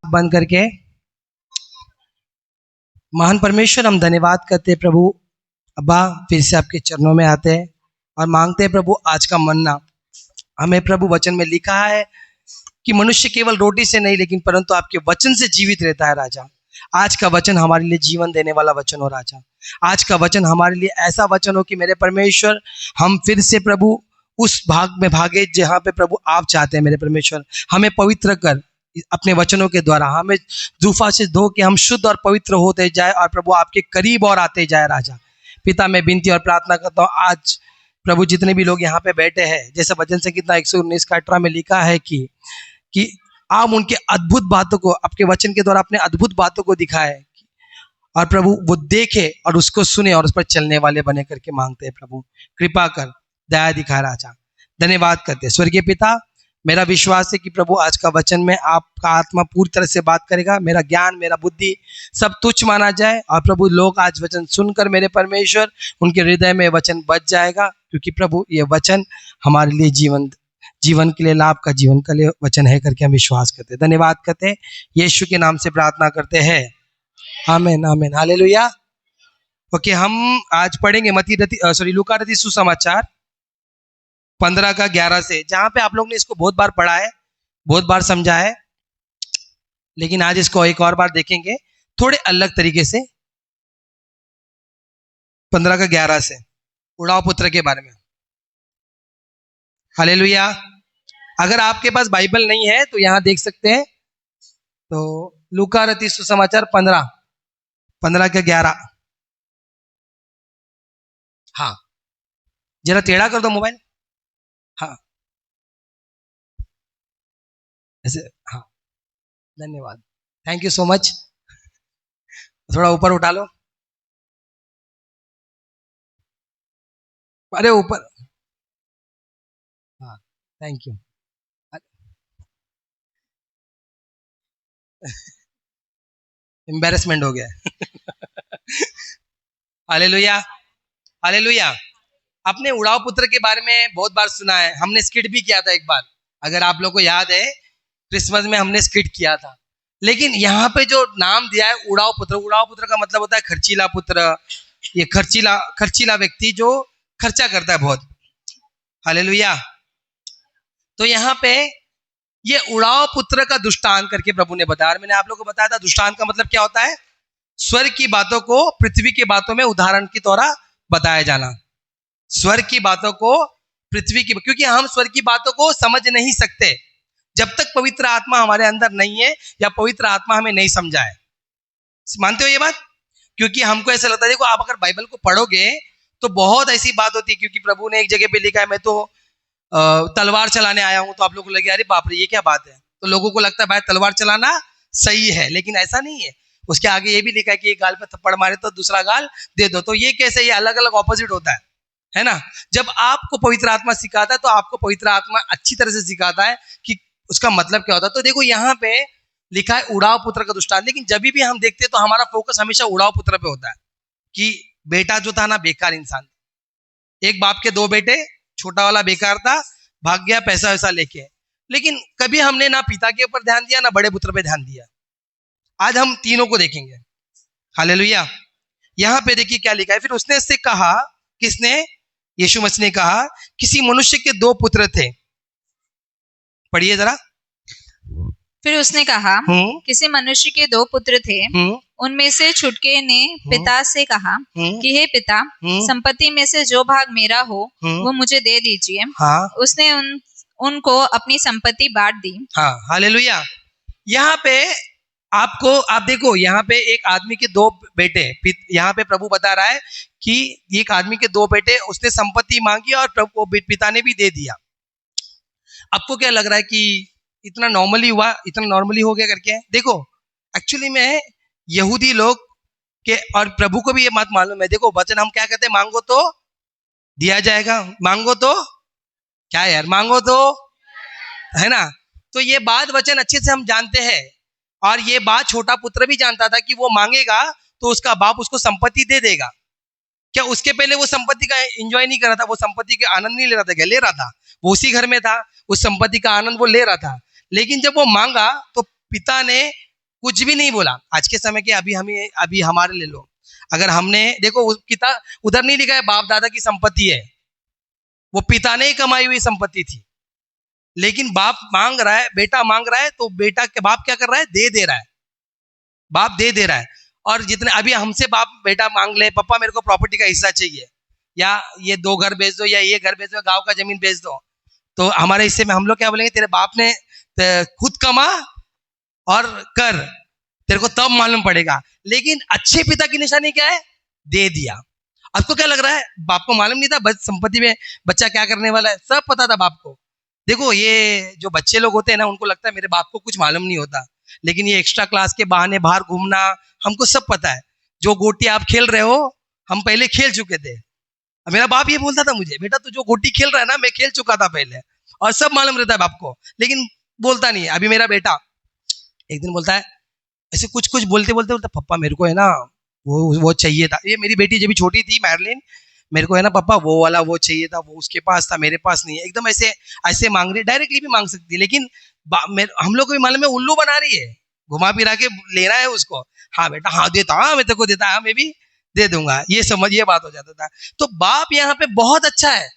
बंद करके महान परमेश्वर, हम धन्यवाद करते हैं प्रभु अब्बा, फिर से आपके चरणों में आते हैं और मांगते हैं प्रभु आज का मन्ना। हमें प्रभु वचन में लिखा है कि मनुष्य केवल रोटी से नहीं लेकिन परंतु आपके वचन से जीवित रहता है। राजा, आज का वचन हमारे लिए जीवन देने वाला वचन हो। राजा, आज का वचन हमारे लिए ऐसा वचन हो कि मेरे परमेश्वर, हम फिर से प्रभु उस भाग में भागे जहाँ पे प्रभु आप चाहते हैं। मेरे परमेश्वर, हमें पवित्र कर अपने वचनों के द्वारा, हमें जूफा से धो के हम शुद्ध और पवित्र होते जाए और प्रभु आपके करीब और आते जाए। राजा पिता, मैं विनती और प्रार्थना करता हूँ आज प्रभु जितने भी लोग यहाँ पे बैठे हैं, जैसे वचन संहिता 119 का 18 में लिखा है कि आप उनके अद्भुत बातों को आपके वचन के द्वारा अपने अद्भुत बातों को दिखाए और प्रभु वो देखे और उसको सुने और उस पर चलने वाले बने करके मांगते हैं। प्रभु कृपा कर, दया दिखा। राजा धन्यवाद करते हैं। स्वर्गीय पिता, मेरा विश्वास है कि प्रभु आज का वचन में आपका आत्मा पूरी तरह से बात करेगा। मेरा ज्ञान, मेरा बुद्धि सब तुच्छ माना जाए और प्रभु लोग आज वचन सुनकर मेरे परमेश्वर उनके हृदय में वचन बच जाएगा, क्योंकि प्रभु ये वचन हमारे लिए जीवन के लिए, लाभ का जीवन के लिए वचन है करके हम विश्वास करते हैं। धन्यवाद करते हैं, यीशु के नाम से प्रार्थना करते हैं, आमीन आमीन, हालेलुया। ओके, हम आज पढ़ेंगे लूका रचित सुसमाचार 15 का 11 से, जहां पे आप लोग ने इसको बहुत बार पढ़ा है, बहुत बार समझा है, लेकिन आज इसको एक और बार देखेंगे थोड़े अलग तरीके से। 15 का 11 से उड़ाव पुत्र के बारे में। हालेलुया। अगर आपके पास बाइबल नहीं है तो यहां देख सकते हैं, तो लूका रचित सुसमाचार 15 का 11। हाँ, जरा टेढ़ा कर दो मोबाइल। हाँ, ऐसे, हाँ, धन्यवाद, थैंक यू सो मच। थोड़ा ऊपर उठा लो, अरे ऊपर, हाँ, थैंक यू। एम्बैरेसमेंट हो गया। Hallelujah, hallelujah. आपने उड़ाव पुत्र के बारे में बहुत बार सुना है, हमने स्किट भी किया था एक बार, अगर आप लोगों को याद है, क्रिसमस में हमने स्किट किया था। लेकिन यहाँ पे जो नाम दिया है उड़ाव पुत्र का मतलब होता है खर्चीला पुत्र। ये खर्चीला व्यक्ति जो खर्चा करता है बहुत। हालेलुया। तो यहाँ पे ये उड़ाव पुत्र का दुष्टांत करके प्रभु ने बताया। मैंने आप लोगों को बताया था दुष्टांत का मतलब क्या होता है, स्वर्ग की बातों को पृथ्वी की बातों में उदाहरण की तरह बताया जाना। स्वर्ग की बातों को पृथ्वी की, क्योंकि हम स्वर्ग की बातों को समझ नहीं सकते जब तक पवित्र आत्मा हमारे अंदर नहीं है या पवित्र आत्मा हमें नहीं समझाए। मानते हो ये बात? क्योंकि हमको ऐसा लगता है, देखो आप अगर बाइबल को पढ़ोगे तो बहुत ऐसी बात होती है, क्योंकि प्रभु ने एक जगह पे लिखा है मैं तो तलवार चलाने आया हूं, तो आप लोगों को लगे अरे बाप रे ये क्या बात है, तो लोगों को लगता है भाई तलवार चलाना सही है, लेकिन ऐसा नहीं है। उसके आगे ये भी लिखा है कि एक गाल पे थप्पड़ मारे तो दूसरा गाल दे दो, तो ये कैसे, ये अलग अलग ऑपोजिट होता है ना। जब आपको पवित्र आत्मा सिखाता है तो आपको पवित्र आत्मा अच्छी तरह से सिखाता है कि उसका मतलब क्या होता है। तो देखो यहाँ पे लिखा है उड़ाव पुत्र का दुष्टांत, लेकिन जब भी हम देखते हैं तो हमारा फोकस हमेशा उड़ाव पुत्र पे होता है कि बेटा जो था ना बेकार इंसान, एक बाप के 2 बेटे, छोटा वाला बेकार था, भाग गया पैसा वैसा लेके, लेकिन कभी हमने ना पिता के ऊपर ध्यान दिया ना बड़े पुत्र पे ध्यान दिया। आज हम तीनों को देखेंगे। हालेलुया। यहाँ पे देखिए क्या लिखा है, फिर उसने इससे कहा, किसने? यीशु मसीह ने कहा, किसी मनुष्य के 2 पुत्र थे। पढ़िए जरा। फिर उसने कहा, किसी मनुष्य के 2 पुत्र थे, उनमें से छुटके ने पिता से कहा कि हे पिता, संपत्ति में से जो भाग मेरा हो वो मुझे दे दीजिए। हाँ। उसने उनको अपनी संपत्ति बांट दी। हाँ, हालेलुया। यहाँ पे आप देखो, यहाँ पे एक आदमी के 2 बेटे, यहाँ पे प्रभु बता रहा है कि एक आदमी के 2 बेटे, उसने संपत्ति मांगी और प्रभु पिता ने भी दे दिया। आपको क्या लग रहा है कि इतना नॉर्मली हुआ, इतना नॉर्मली हो गया करके? देखो एक्चुअली में यहूदी लोग के और प्रभु को भी ये बात मालूम है। देखो वचन हम क्या कहते हैं, मांगो तो दिया जाएगा, मांगो तो क्या यार, मांगो तो, है ना। तो ये बात वचन अच्छे से हम जानते हैं, और ये बात छोटा पुत्र भी जानता था कि वो मांगेगा तो उसका बाप उसको संपत्ति दे देगा। क्या उसके पहले वो संपत्ति का एंजॉय नहीं कर रहा था, वो संपत्ति के आनंद नहीं ले रहा था? क्या ले रहा था? वो उसी घर में था, उस संपत्ति का आनंद वो ले रहा था। लेकिन जब वो मांगा तो पिता ने कुछ भी नहीं बोला। आज के समय के अभी हमारे ले लो, अगर हमने देखो उधर नहीं लिखा है बाप दादा की संपत्ति है, वो पिता ने ही कमाई हुई संपत्ति थी, लेकिन बाप मांग रहा है, बेटा मांग रहा है, तो बाप क्या कर रहा है, दे रहा है, बाप दे रहा है। और जितने अभी हमसे बाप बेटा मांग ले, पापा मेरे को प्रॉपर्टी का हिस्सा चाहिए, या ये 2 घर बेच दो, या ये घर बेच दो, गांव का जमीन बेच दो, तो हमारे हिस्से में हम लोग क्या बोलेंगे, तेरे बाप ने खुद कमा और कर, तेरे को तब मालूम पड़ेगा। लेकिन अच्छे पिता की निशानी क्या है, दे दिया। आपको क्या लग रहा है, बाप को मालूम नहीं था बस संपत्ति में बच्चा क्या करने वाला है, सब पता था बाप को। देखो ये जो बच्चे लोग होते हैं ना, उनको लगता है मेरे बाप को कुछ मालूम नहीं होता, लेकिन ये एक्स्ट्रा क्लास के बहाने बाहर घूमना, हमको सब पता है। जो गोटी आप खेल रहे हो, हम पहले खेल चुके थे। मेरा बाप ये बोलता था मुझे, बेटा तू जो गोटी खेल रहा है ना, मैं खेल चुका था पहले, और सब मालूम रहता है बाप को, लेकिन बोलता नहीं है। अभी मेरा बेटा एक दिन बोलता है, ऐसे कुछ बोलते पापा मेरे को है ना वो चाहिए था। ये मेरी बेटी जब भी छोटी थी मैरलिन, मेरे को है ना पापा वो वाला वो चाहिए था, वो उसके पास था, मेरे पास नहीं है। एकदम ऐसे मांग रही, डायरेक्टली भी मांग सकती है, लेकिन हम लोग को भी मालूम है उल्लू बना रही है, घुमा फिरा के लेना है उसको। हाँ बेटा हाँ देता, हाँ मैं तेरे को देता, हाँ मैं भी दे दूंगा, ये समझ, ये बात हो जाता था। तो बाप यहाँ पे बहुत अच्छा है।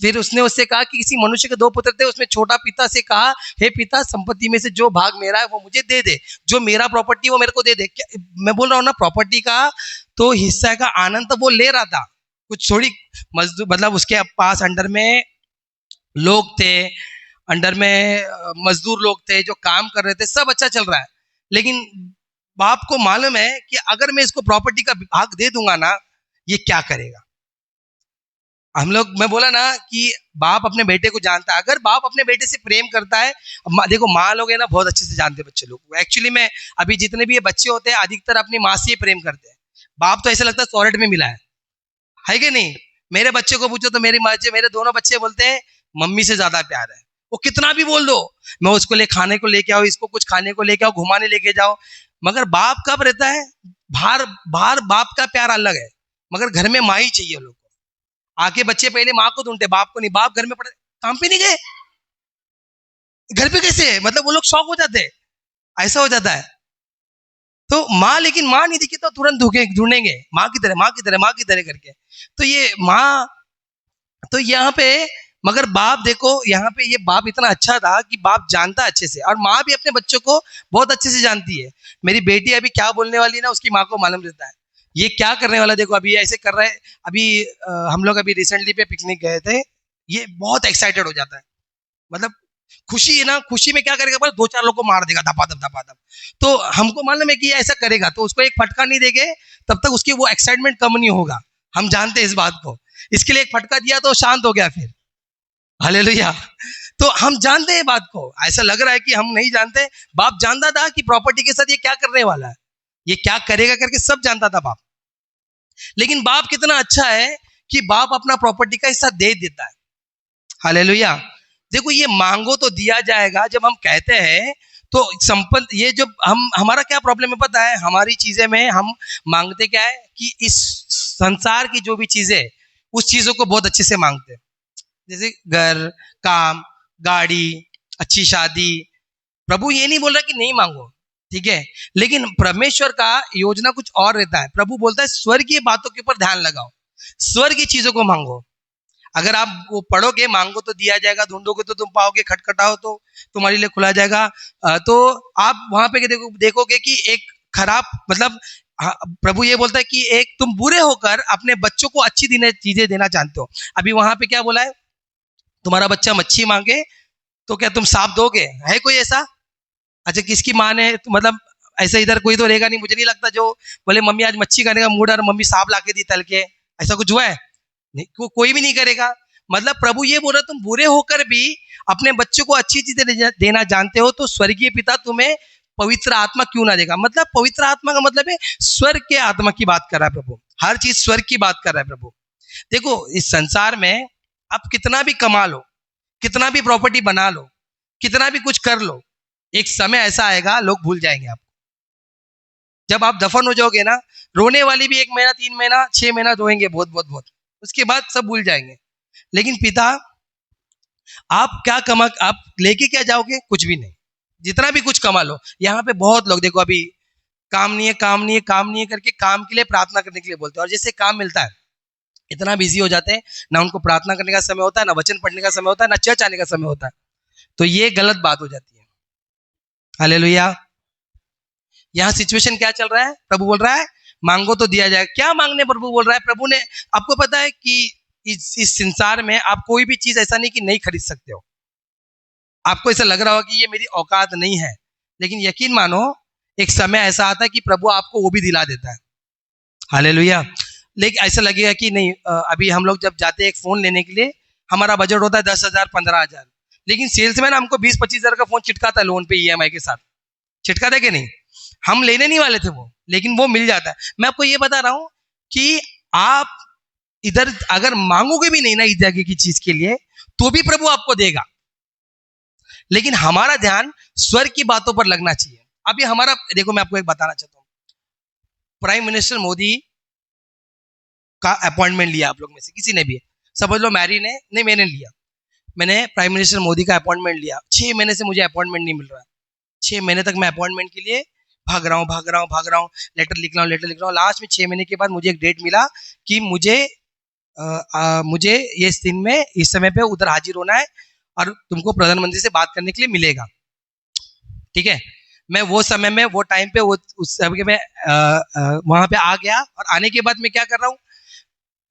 फिर उसने उससे कहा कि किसी मनुष्य के 2 पुत्र थे, उसमें छोटा पिता से कहा, हे पिता संपत्ति में से जो भाग मेरा है वो मुझे दे दे, जो मेरा प्रॉपर्टी वो मेरे को दे दे। मैं बोल रहा हूँ ना, प्रॉपर्टी का तो हिस्सा का आनंद तो वो ले रहा था, कुछ थोड़ी मजदूर, मतलब उसके पास अंडर में लोग थे, अंडर में मजदूर लोग थे जो काम कर रहे थे, सब अच्छा चल रहा है। लेकिन बाप को मालूम है कि अगर मैं इसको प्रॉपर्टी का भाग दे दूंगा ना, ये क्या करेगा। मैं बोला ना कि बाप अपने बेटे को जानता है। अगर बाप अपने बेटे से प्रेम करता है, देखो माँ लोग है ना बहुत अच्छे से जानते हैं बच्चे लोग को। एक्चुअली में अभी जितने भी ये बच्चे होते हैं अधिकतर अपनी माँ से ही प्रेम करते हैं। बाप तो ऐसा लगता है सॉलिड में मिला है कि नहीं। मेरे बच्चे को पूछो तो मेरे दोनों बच्चे बोलते हैं मम्मी से ज्यादा प्यार है। वो कितना भी बोल दो, मैं उसको खाने को लेके आओ, इसको कुछ खाने को लेके आओ, घुमाने लेके जाओ, मगर बाप कब रहता है, बाहर बाप का प्यार अलग है, मगर घर में माँ ही चाहिए लोग को। आके बच्चे पहले माँ को ढूंढते, बाप को नहीं। बाप घर में पड़े, काम पे नहीं गए, घर पे कैसे है, मतलब वो लोग शौक हो जाते, ऐसा हो जाता है। तो माँ, लेकिन माँ नहीं दिखी तो तुरंत ढूंढेंगे माँ की तरह, माँ की तरह, माँ की तरह करके। तो ये माँ, तो यहाँ पे, मगर बाप देखो यहाँ पे ये बाप इतना अच्छा था कि बाप जानता अच्छे से, और माँ भी अपने बच्चों को बहुत अच्छे से जानती है। मेरी बेटी अभी क्या बोलने वाली ना, उसकी माँ को मालूम रहता है ये क्या करने वाला। देखो अभी ऐसे कर रहा है। अभी हम लोग अभी रिसेंटली पे पिकनिक गए थे, ये बहुत एक्साइटेड हो जाता है, मतलब खुशी है ना, खुशी में क्या करेगा, बस 2-4 लोग को मार देगा धपाधप। तो हमको मालूम है कि ये ऐसा करेगा, तो उसको एक फटका नहीं देंगे तब तक उसकी वो एक्साइटमेंट कम नहीं होगा। हम जानते हैं इस बात को, इसके लिए एक फटका दिया तो शांत हो गया फिर। हालेलुया। तो हम जानते हैं बात को, ऐसा लग रहा है कि हम नहीं जानते। बाप जानता था कि प्रॉपर्टी के साथ ये क्या करने वाला है, ये क्या करेगा करके सब जानता था बाप। लेकिन बाप कितना अच्छा है कि बाप अपना प्रॉपर्टी का हिस्सा दे देता है। हालेलुया। देखो ये मांगो तो दिया जाएगा, जब हम कहते हैं तो संपत्ति, ये जो हमारा क्या प्रॉब्लम है पता है, हमारी चीजें में हम मांगते क्या है कि इस संसार की जो भी चीजें, उस चीजों को बहुत अच्छे से मांगते हैं, जैसे घर, काम, गाड़ी, अच्छी शादी। प्रभु ये नहीं बोल रहा कि नहीं मांगो, ठीक है, लेकिन परमेश्वर का योजना कुछ और रहता है। प्रभु बोलता है स्वर्गीय बातों के ऊपर ध्यान लगाओ, स्वर्गीय चीजों को मांगो। अगर आप वो पढ़ोगे, मांगो तो दिया जाएगा, ढूंढोगे तो तुम पाओगे, खटखटाओ तो तुम्हारे लिए खुला जाएगा। तो आप वहां पे देखोगे कि एक खराब, मतलब प्रभु ये बोलता है कि एक तुम बुरे होकर अपने बच्चों को अच्छी चीजें देना जानते हो। अभी वहां पे क्या बोला है, तुम्हारा बच्चा मच्छी मांगे तो क्या तुम सांप दोगे? है कोई ऐसा? अच्छा किसकी माँ ने, मतलब ऐसा इधर कोई तो रहेगा नहीं, मुझे नहीं लगता, जो बोले मम्मी आज मच्छी खाने का मूड है और मम्मी सांप लाके दी तल के, ऐसा कुछ हुआ है? नहीं, कोई भी नहीं करेगा। मतलब प्रभु ये बोल रहा तुम बुरे होकर भी अपने बच्चों को अच्छी चीजें देना जानते हो, तो स्वर्गीय पिता तुम्हें पवित्र आत्मा क्यों ना देगा। मतलब पवित्र आत्मा का मतलब है स्वर्ग के आत्मा की बात कर रहा है प्रभु, हर चीज स्वर्ग की बात कर रहा है प्रभु। देखो इस संसार में आप कितना भी कमा लो, कितना भी प्रॉपर्टी बना लो, कितना भी कुछ कर लो, एक समय ऐसा आएगा लोग भूल जाएंगे आपको। जब आप दफन हो जाओगे ना, रोने वाली भी 1 महीना, 3 महीना, 6 महीना रोएंगे बहुत, उसके बाद सब भूल जाएंगे। लेकिन पिता, आप क्या आप लेके क्या जाओगे? कुछ भी नहीं। जितना भी कुछ कमा लो। यहाँ पे बहुत लोग देखो अभी काम नहीं है, काम नहीं है, काम नहीं है करके काम के लिए प्रार्थना करने के लिए बोलते हैं, और जैसे काम मिलता है इतना बिजी हो जाते हैं, ना उनको प्रार्थना करने का समय होता है, ना वचन पढ़ने का समय होता है, ना चर्च आने का समय होता है। तो ये गलत बात हो जाती है। हालेलुया। यहाँ सिचुएशन क्या चल रहा है? प्रभु बोल रहा है मांगो तो दिया जाए। क्या मांगने प्रभु बोल रहा है? प्रभु ने, आपको पता है कि इस संसार में आप कोई भी चीज ऐसा नहीं कि नहीं खरीद सकते हो। आपको ऐसा लग रहा होगा कि ये मेरी औकात नहीं है, लेकिन यकीन मानो एक समय ऐसा आता है कि प्रभु आपको वो भी दिला देता है। हालेलुया। लेकिन ऐसा लगेगा कि नहीं, अभी हम लोग जब जाते हैं एक फोन लेने के लिए, हमारा बजट होता है 10,000 15,000, लेकिन सेल्समैन हमको 20-25,000 का फोन चिटकाता है लोन पे EMI के साथ। चिटकाता है कि नहीं? हम लेने नहीं वाले थे वो, लेकिन वो मिल जाता है। मैं आपको ये बता रहा हूं कि आप इधर अगर मांगोगे भी नहीं ना इस जगह की चीज के लिए, तो भी प्रभु आपको देगा, लेकिन हमारा ध्यान स्वर्ग की बातों पर लगना चाहिए। अभी हमारा देखो, मैं आपको एक बताना चाहता हूँ, प्राइम मिनिस्टर मोदी का अपॉइंटमेंट लिया आप लोग में से किसी ने भी, समझ लो मैरी ने, नहीं मैंने लिया, मैंने प्राइम मिनिस्टर मोदी का अपॉइंटमेंट लिया। 6 महीने से मुझे अपॉइंटमेंट नहीं मिल रहा है। 6 महीने तक मैं अपॉइंटमेंट के लिए भाग रहा हूँ, लेटर लिख रहा हूँ। लास्ट में 6 महीने के बाद मुझे एक डेट मिला कि मुझे ये दिन में इस समय पे उधर हाजिर होना है और तुमको प्रधानमंत्री से बात करने के लिए मिलेगा। ठीक है, मैं वो समय में, वो टाइम पे, उस समय में वहां पे आ गया, और आने के बाद मैं क्या कर रहा हूँ,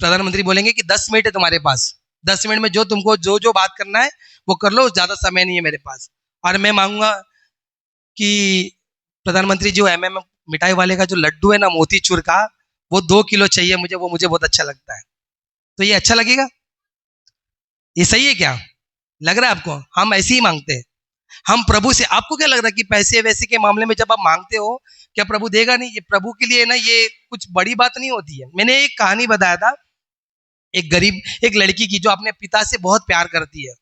प्रधानमंत्री बोलेंगे कि 10 मिनट है तुम्हारे पास, 10 मिनट में जो तुमको जो बात करना है वो कर लो, ज्यादा समय नहीं है मेरे पास। और मैं मांगूंगा कि प्रधानमंत्री जो MM मिठाई वाले का जो लड्डू है ना मोतीचूर का, वो 2 किलो चाहिए मुझे, वो मुझे बहुत अच्छा लगता है। तो ये अच्छा लगेगा? ये सही है क्या? लग रहा है आपको? हम ऐसे ही मांगते हैं हम प्रभु से। आपको क्या लग रहा है कि पैसे वैसे के मामले में जब आप मांगते हो क्या प्रभु देगा नहीं? ये प्रभु के लिए ना ये कुछ बड़ी बात नहीं होती है। मैंने एक कहानी बताया था, एक गरीब एक लड़की की जो अपने पिता से बहुत प्यार करती है।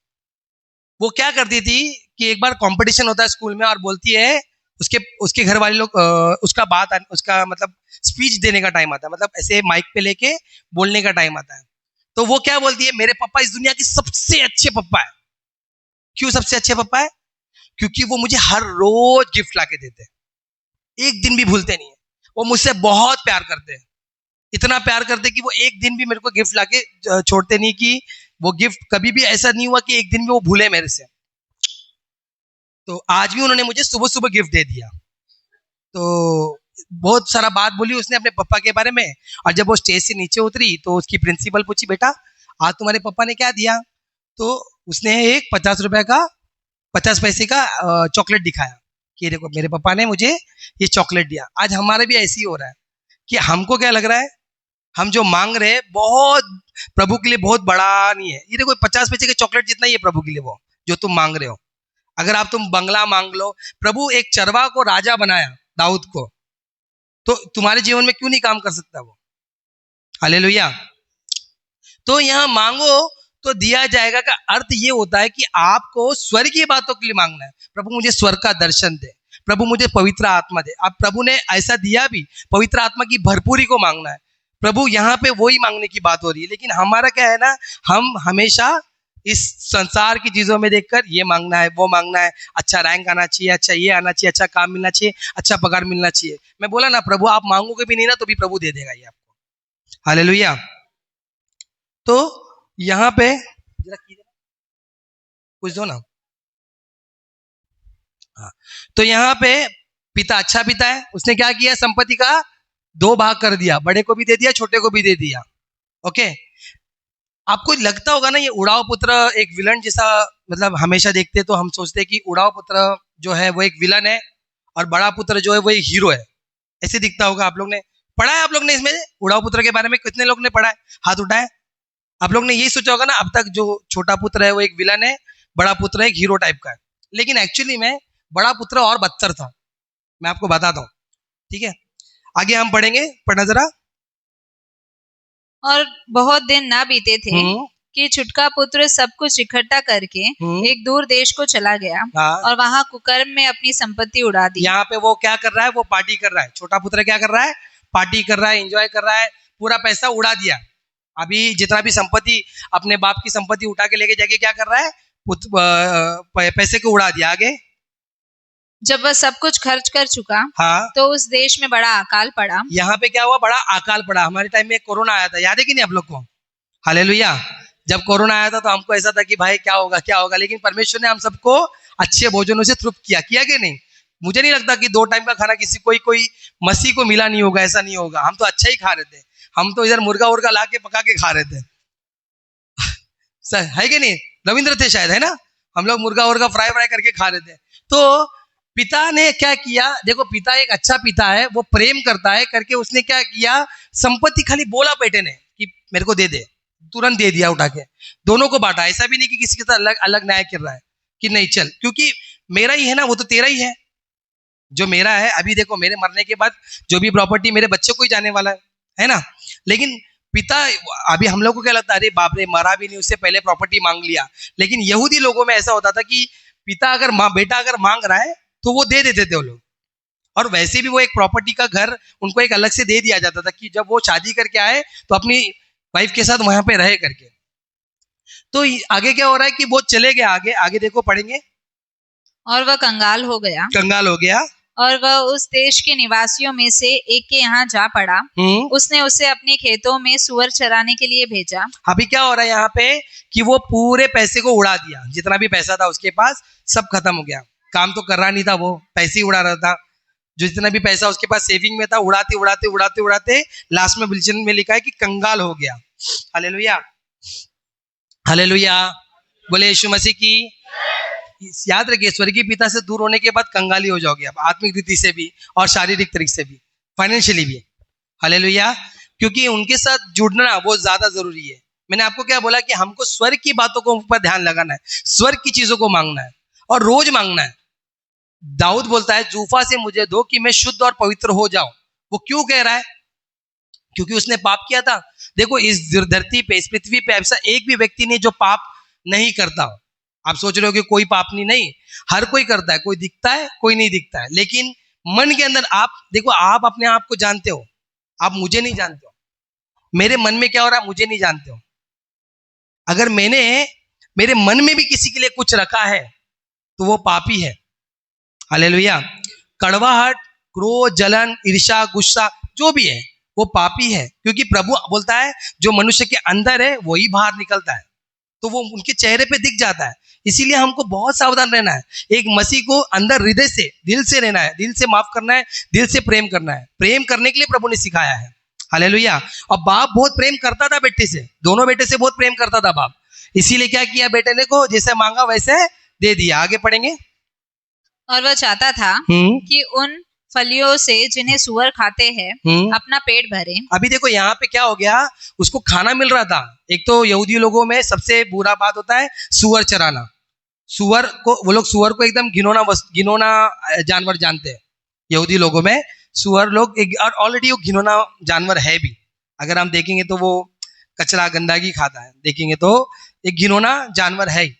वो क्या करती थी कि एक बार कंपटीशन होता है स्कूल में, और बोलती है, उसके घर वाले लोग, उसका मतलब स्पीच देने का टाइम आता है, मतलब ऐसे माइक पे लेके बोलने का टाइम आता है। तो वो क्या बोलती है, मेरे पापा इस दुनिया की सबसे अच्छे पापा है। क्यों सबसे अच्छे पापा है? क्योंकि वो मुझे हर रोज गिफ्ट लाके देते हैं, एक दिन भी भूलते नहीं है। वो मुझसे बहुत प्यार करते हैं, इतना प्यार करते कि वो एक दिन भी मेरे को गिफ्ट लाके छोड़ते नहीं, कि वो गिफ्ट कभी भी ऐसा नहीं हुआ कि एक दिन भी वो भूले मेरे से। तो आज भी उन्होंने मुझे सुबह सुबह गिफ्ट दे दिया। तो बहुत सारा बात बोली उसने अपने पापा के बारे में, और जब वो स्टेज से नीचे उतरी तो उसकी प्रिंसिपल पूछी, बेटा आज तुम्हारे पापा ने क्या दिया? तो उसने एक 50 पैसे का चॉकलेट दिखाया कि देखो मेरे पापा ने मुझे ये चॉकलेट दिया। आज हमारा भी ऐसे ही हो रहा है कि हमको क्या लग रहा है, हम जो मांग रहे हैं बहुत प्रभु के लिए बहुत बड़ा नहीं है। ये देखो 50 पैसे के चॉकलेट जितना ही है प्रभु के लिए वो जो तुम मांग रहे हो। अगर तुम बंगला मांग लो, प्रभु एक चरवा को राजा बनाया दाऊद को, तो तुम्हारे जीवन में क्यों नहीं काम कर सकता वो? हालेलुया। तो यहाँ मांगो तो दिया जाएगा का अर्थ ये होता है कि आपको स्वर्गीय बातों के लिए मांगना है। प्रभु मुझे स्वर्ग का दर्शन दे, प्रभु मुझे पवित्र आत्मा दे। अब प्रभु ने ऐसा दिया भी, पवित्र आत्मा की भरपूरी को मांगना है। प्रभु यहाँ पे वही मांगने की बात हो रही है, लेकिन हमारा क्या है ना, हम हमेशा इस संसार की चीजों में देखकर ये मांगना है, वो मांगना है, अच्छा रैंक आना चाहिए, अच्छा ये आना चाहिए, अच्छा काम मिलना चाहिए, अच्छा पगार मिलना चाहिए। मैं बोला ना, प्रभु आप मांगोगे भी नहीं ना तो भी प्रभु दे देगा ये आपको। हालेलुया। तो यहाँ पे जरा कुछ दो ना। हाँ, तो यहाँ पे पिता अच्छा पिता है, उसने क्या किया, संपत्ति का 2 भाग कर दिया, बड़े को भी दे दिया, छोटे को भी दे दिया। ओके, आपको लगता होगा ना ये उड़ाव पुत्र एक विलन जैसा, मतलब हमेशा देखते तो हम सोचते हैं कि उड़ाव पुत्र जो है वो एक विलन है और बड़ा पुत्र जो है वो एक हीरो है, ऐसे दिखता होगा। आप लोग ने पढ़ा है, आप लोग ने इसमें उड़ाव पुत्र के बारे में कितने लोग ने पढ़ा है? हाथ उठाए। आप लोग ने यही सोचा होगा ना अब तक, जो छोटा पुत्र है वो एक विलन है, बड़ा पुत्र एक हीरो टाइप का है। लेकिन एक्चुअली में बड़ा पुत्र और बदतर था, मैं आपको बताता हूँ। ठीक है, आगे हम पढ़ेंगे, पढ़ना जरा। और बहुत दिन ना बीते थे कि छुटका पुत्र सब कुछ इकट्ठा करके एक दूर देश को चला गया और वहां कुकर्म में अपनी संपत्ति उड़ा दी। यहाँ पे वो क्या कर रहा है, वो पार्टी कर रहा है। छोटा पुत्र क्या कर रहा है, पार्टी कर रहा है, एंजॉय कर रहा है, पूरा पैसा उड़ा दिया। अभी जितना भी संपत्ति, अपने बाप की संपत्ति उठा के लेके जाके क्या कर रहा है, पैसे को उड़ा दिया। आगे जब वह सब कुछ खर्च कर चुका, हाँ, तो उस देश में बड़ा अकाल पड़ा। यहाँ पे क्या हुआ? बड़ा अकाल पड़ा। हमारे टाइम में कोरोना आया था, याद है कि नहीं आप लोग को? हालेलुया। जब कोरोना आया था तो हमको ऐसा था कि भाई क्या होगा क्या होगा, लेकिन परमेश्वर ने हम सबको अच्छे भोजनों से तृप्त किया कि नहीं? मुझे नहीं लगता कि 2 टाइम का खाना किसी कोई मसीह को मिला नहीं होगा, ऐसा नहीं होगा। हम तो अच्छा ही खा रहे थे। हम तो इधर मुर्गा उर्गा ला के पका के खा रहे थे है कि नहीं? रविंद्र थे शायद, है ना? हम लोग मुर्गा उर्गा फ्राई करके खा रहे थे। तो पिता ने क्या किया? देखो, पिता एक अच्छा पिता है, वो प्रेम करता है करके उसने क्या किया? संपत्ति खाली बोला बेटे ने कि मेरे को दे दे, तुरंत दे दिया उठा के, दोनों को बांटा। ऐसा भी नहीं कि किसी के साथ अलग अलग न्याय कर रहा है कि नहीं चल, क्योंकि मेरा ही है ना, वो तो तेरा ही है। जो मेरा है, अभी देखो मेरे मरने के बाद जो भी प्रॉपर्टी मेरे बच्चे को ही जाने वाला है ना? लेकिन पिता, अभी हम लोग को क्या लगता है, अरे बाप रे, मरा भी नहीं, उससे पहले प्रॉपर्टी मांग लिया। लेकिन यहूदी लोगों में ऐसा होता था कि पिता अगर बेटा अगर मांग रहा है तो वो दे देते थे वो लोग। और वैसे भी वो एक प्रॉपर्टी का घर उनको एक अलग से दे दिया जाता था कि जब वो शादी करके आए तो अपनी वाइफ के साथ वहां पे रहे करके। तो आगे क्या हो रहा है कि वो चले गए आगे, आगे देखो पढ़ेंगे। और वह कंगाल हो गया, कंगाल हो गया, और वह उस देश के निवासियों में से एक के यहाँ जा पड़ा। उसने उसे अपने खेतों में सुअर चराने के लिए भेजा। अभी क्या हो रहा है यहाँ पे कि वो पूरे पैसे को उड़ा दिया, जितना भी पैसा था उसके पास सब खत्म हो गया। काम तो कर रहा नहीं था, वो पैसे ही उड़ा रहा था। जो जितना भी पैसा उसके पास सेविंग में था, उड़ाते उड़ाते उड़ाते उड़ाते लास्ट में बिल्चन में लिखा है कि कंगाल हो गया। हालेलुया, हालेलुया, बोले यीशु मसीह की। याद रखिए, स्वर्गीय पिता से दूर होने के बाद कंगाली हो जाओगे आप, आत्मिक रीति से भी और शारीरिक तरीके से भी, फाइनेंशियली भी। हालेलुया, क्योंकि उनके साथ जुड़ना बहुत ज्यादा जरूरी है। मैंने आपको क्या बोला कि हमको स्वर्ग की बातों को ऊपर ध्यान लगाना है, स्वर्ग की चीजों को मांगना है और रोज मांगना है। दाऊद बोलता है, जूफा से मुझे दो कि मैं शुद्ध और पवित्र हो जाऊं। वो क्यों कह रहा है? क्योंकि उसने पाप किया था। देखो, इस धरती पे, इस पृथ्वी पे ऐसा एक भी व्यक्ति नहीं जो पाप नहीं करता हो। आप सोच रहे हो कि कोई पाप नहीं, हर कोई करता है। कोई दिखता है, कोई नहीं दिखता है, लेकिन मन के अंदर आप देखो, आप अपने आप को जानते हो, आप मुझे नहीं जानते हो। मेरे मन में क्या हो रहा है मुझे नहीं जानते हो। अगर मैंने मेरे मन में भी किसी के लिए कुछ रखा है तो वो पापी है। हालेलुया। कड़वाहट, क्रोध, जलन, ईर्ष्या, गुस्सा जो भी है वो पापी है, क्योंकि प्रभु बोलता है जो मनुष्य के अंदर है वही बाहर निकलता है, तो वो उनके चेहरे पे दिख जाता है। इसीलिए हमको बहुत सावधान रहना है। एक मसीह को अंदर हृदय से, दिल से रहना है, दिल से माफ करना है, दिल से प्रेम करना है। प्रेम करने के लिए प्रभु ने सिखाया है। हालेलुया। और बाप बहुत प्रेम करता था बेटे से, दोनों बेटे से बहुत प्रेम करता था बाप। इसीलिए क्या किया, बेटे ने को जैसे मांगा वैसे दे दिया। आगे पढ़ेंगे। और वह चाहता था कि उन फलियों से जिन्हें सुअर खाते हैं अपना पेट भरे। अभी देखो यहाँ पे क्या हो गया, उसको खाना मिल रहा था। एक तो यहूदी लोगों में सबसे बुरा बात होता है सुअर चराना। सुअर को, वो लोग सुअर को एकदम घिनौना जानवर जानते हैं। यहूदी लोगों में सुअर लोग ऑलरेडी वो घिनौना जानवर है भी। अगर हम देखेंगे तो वो कचरा गंदगी खाता है, देखेंगे तो एक घिनौना जानवर है ही।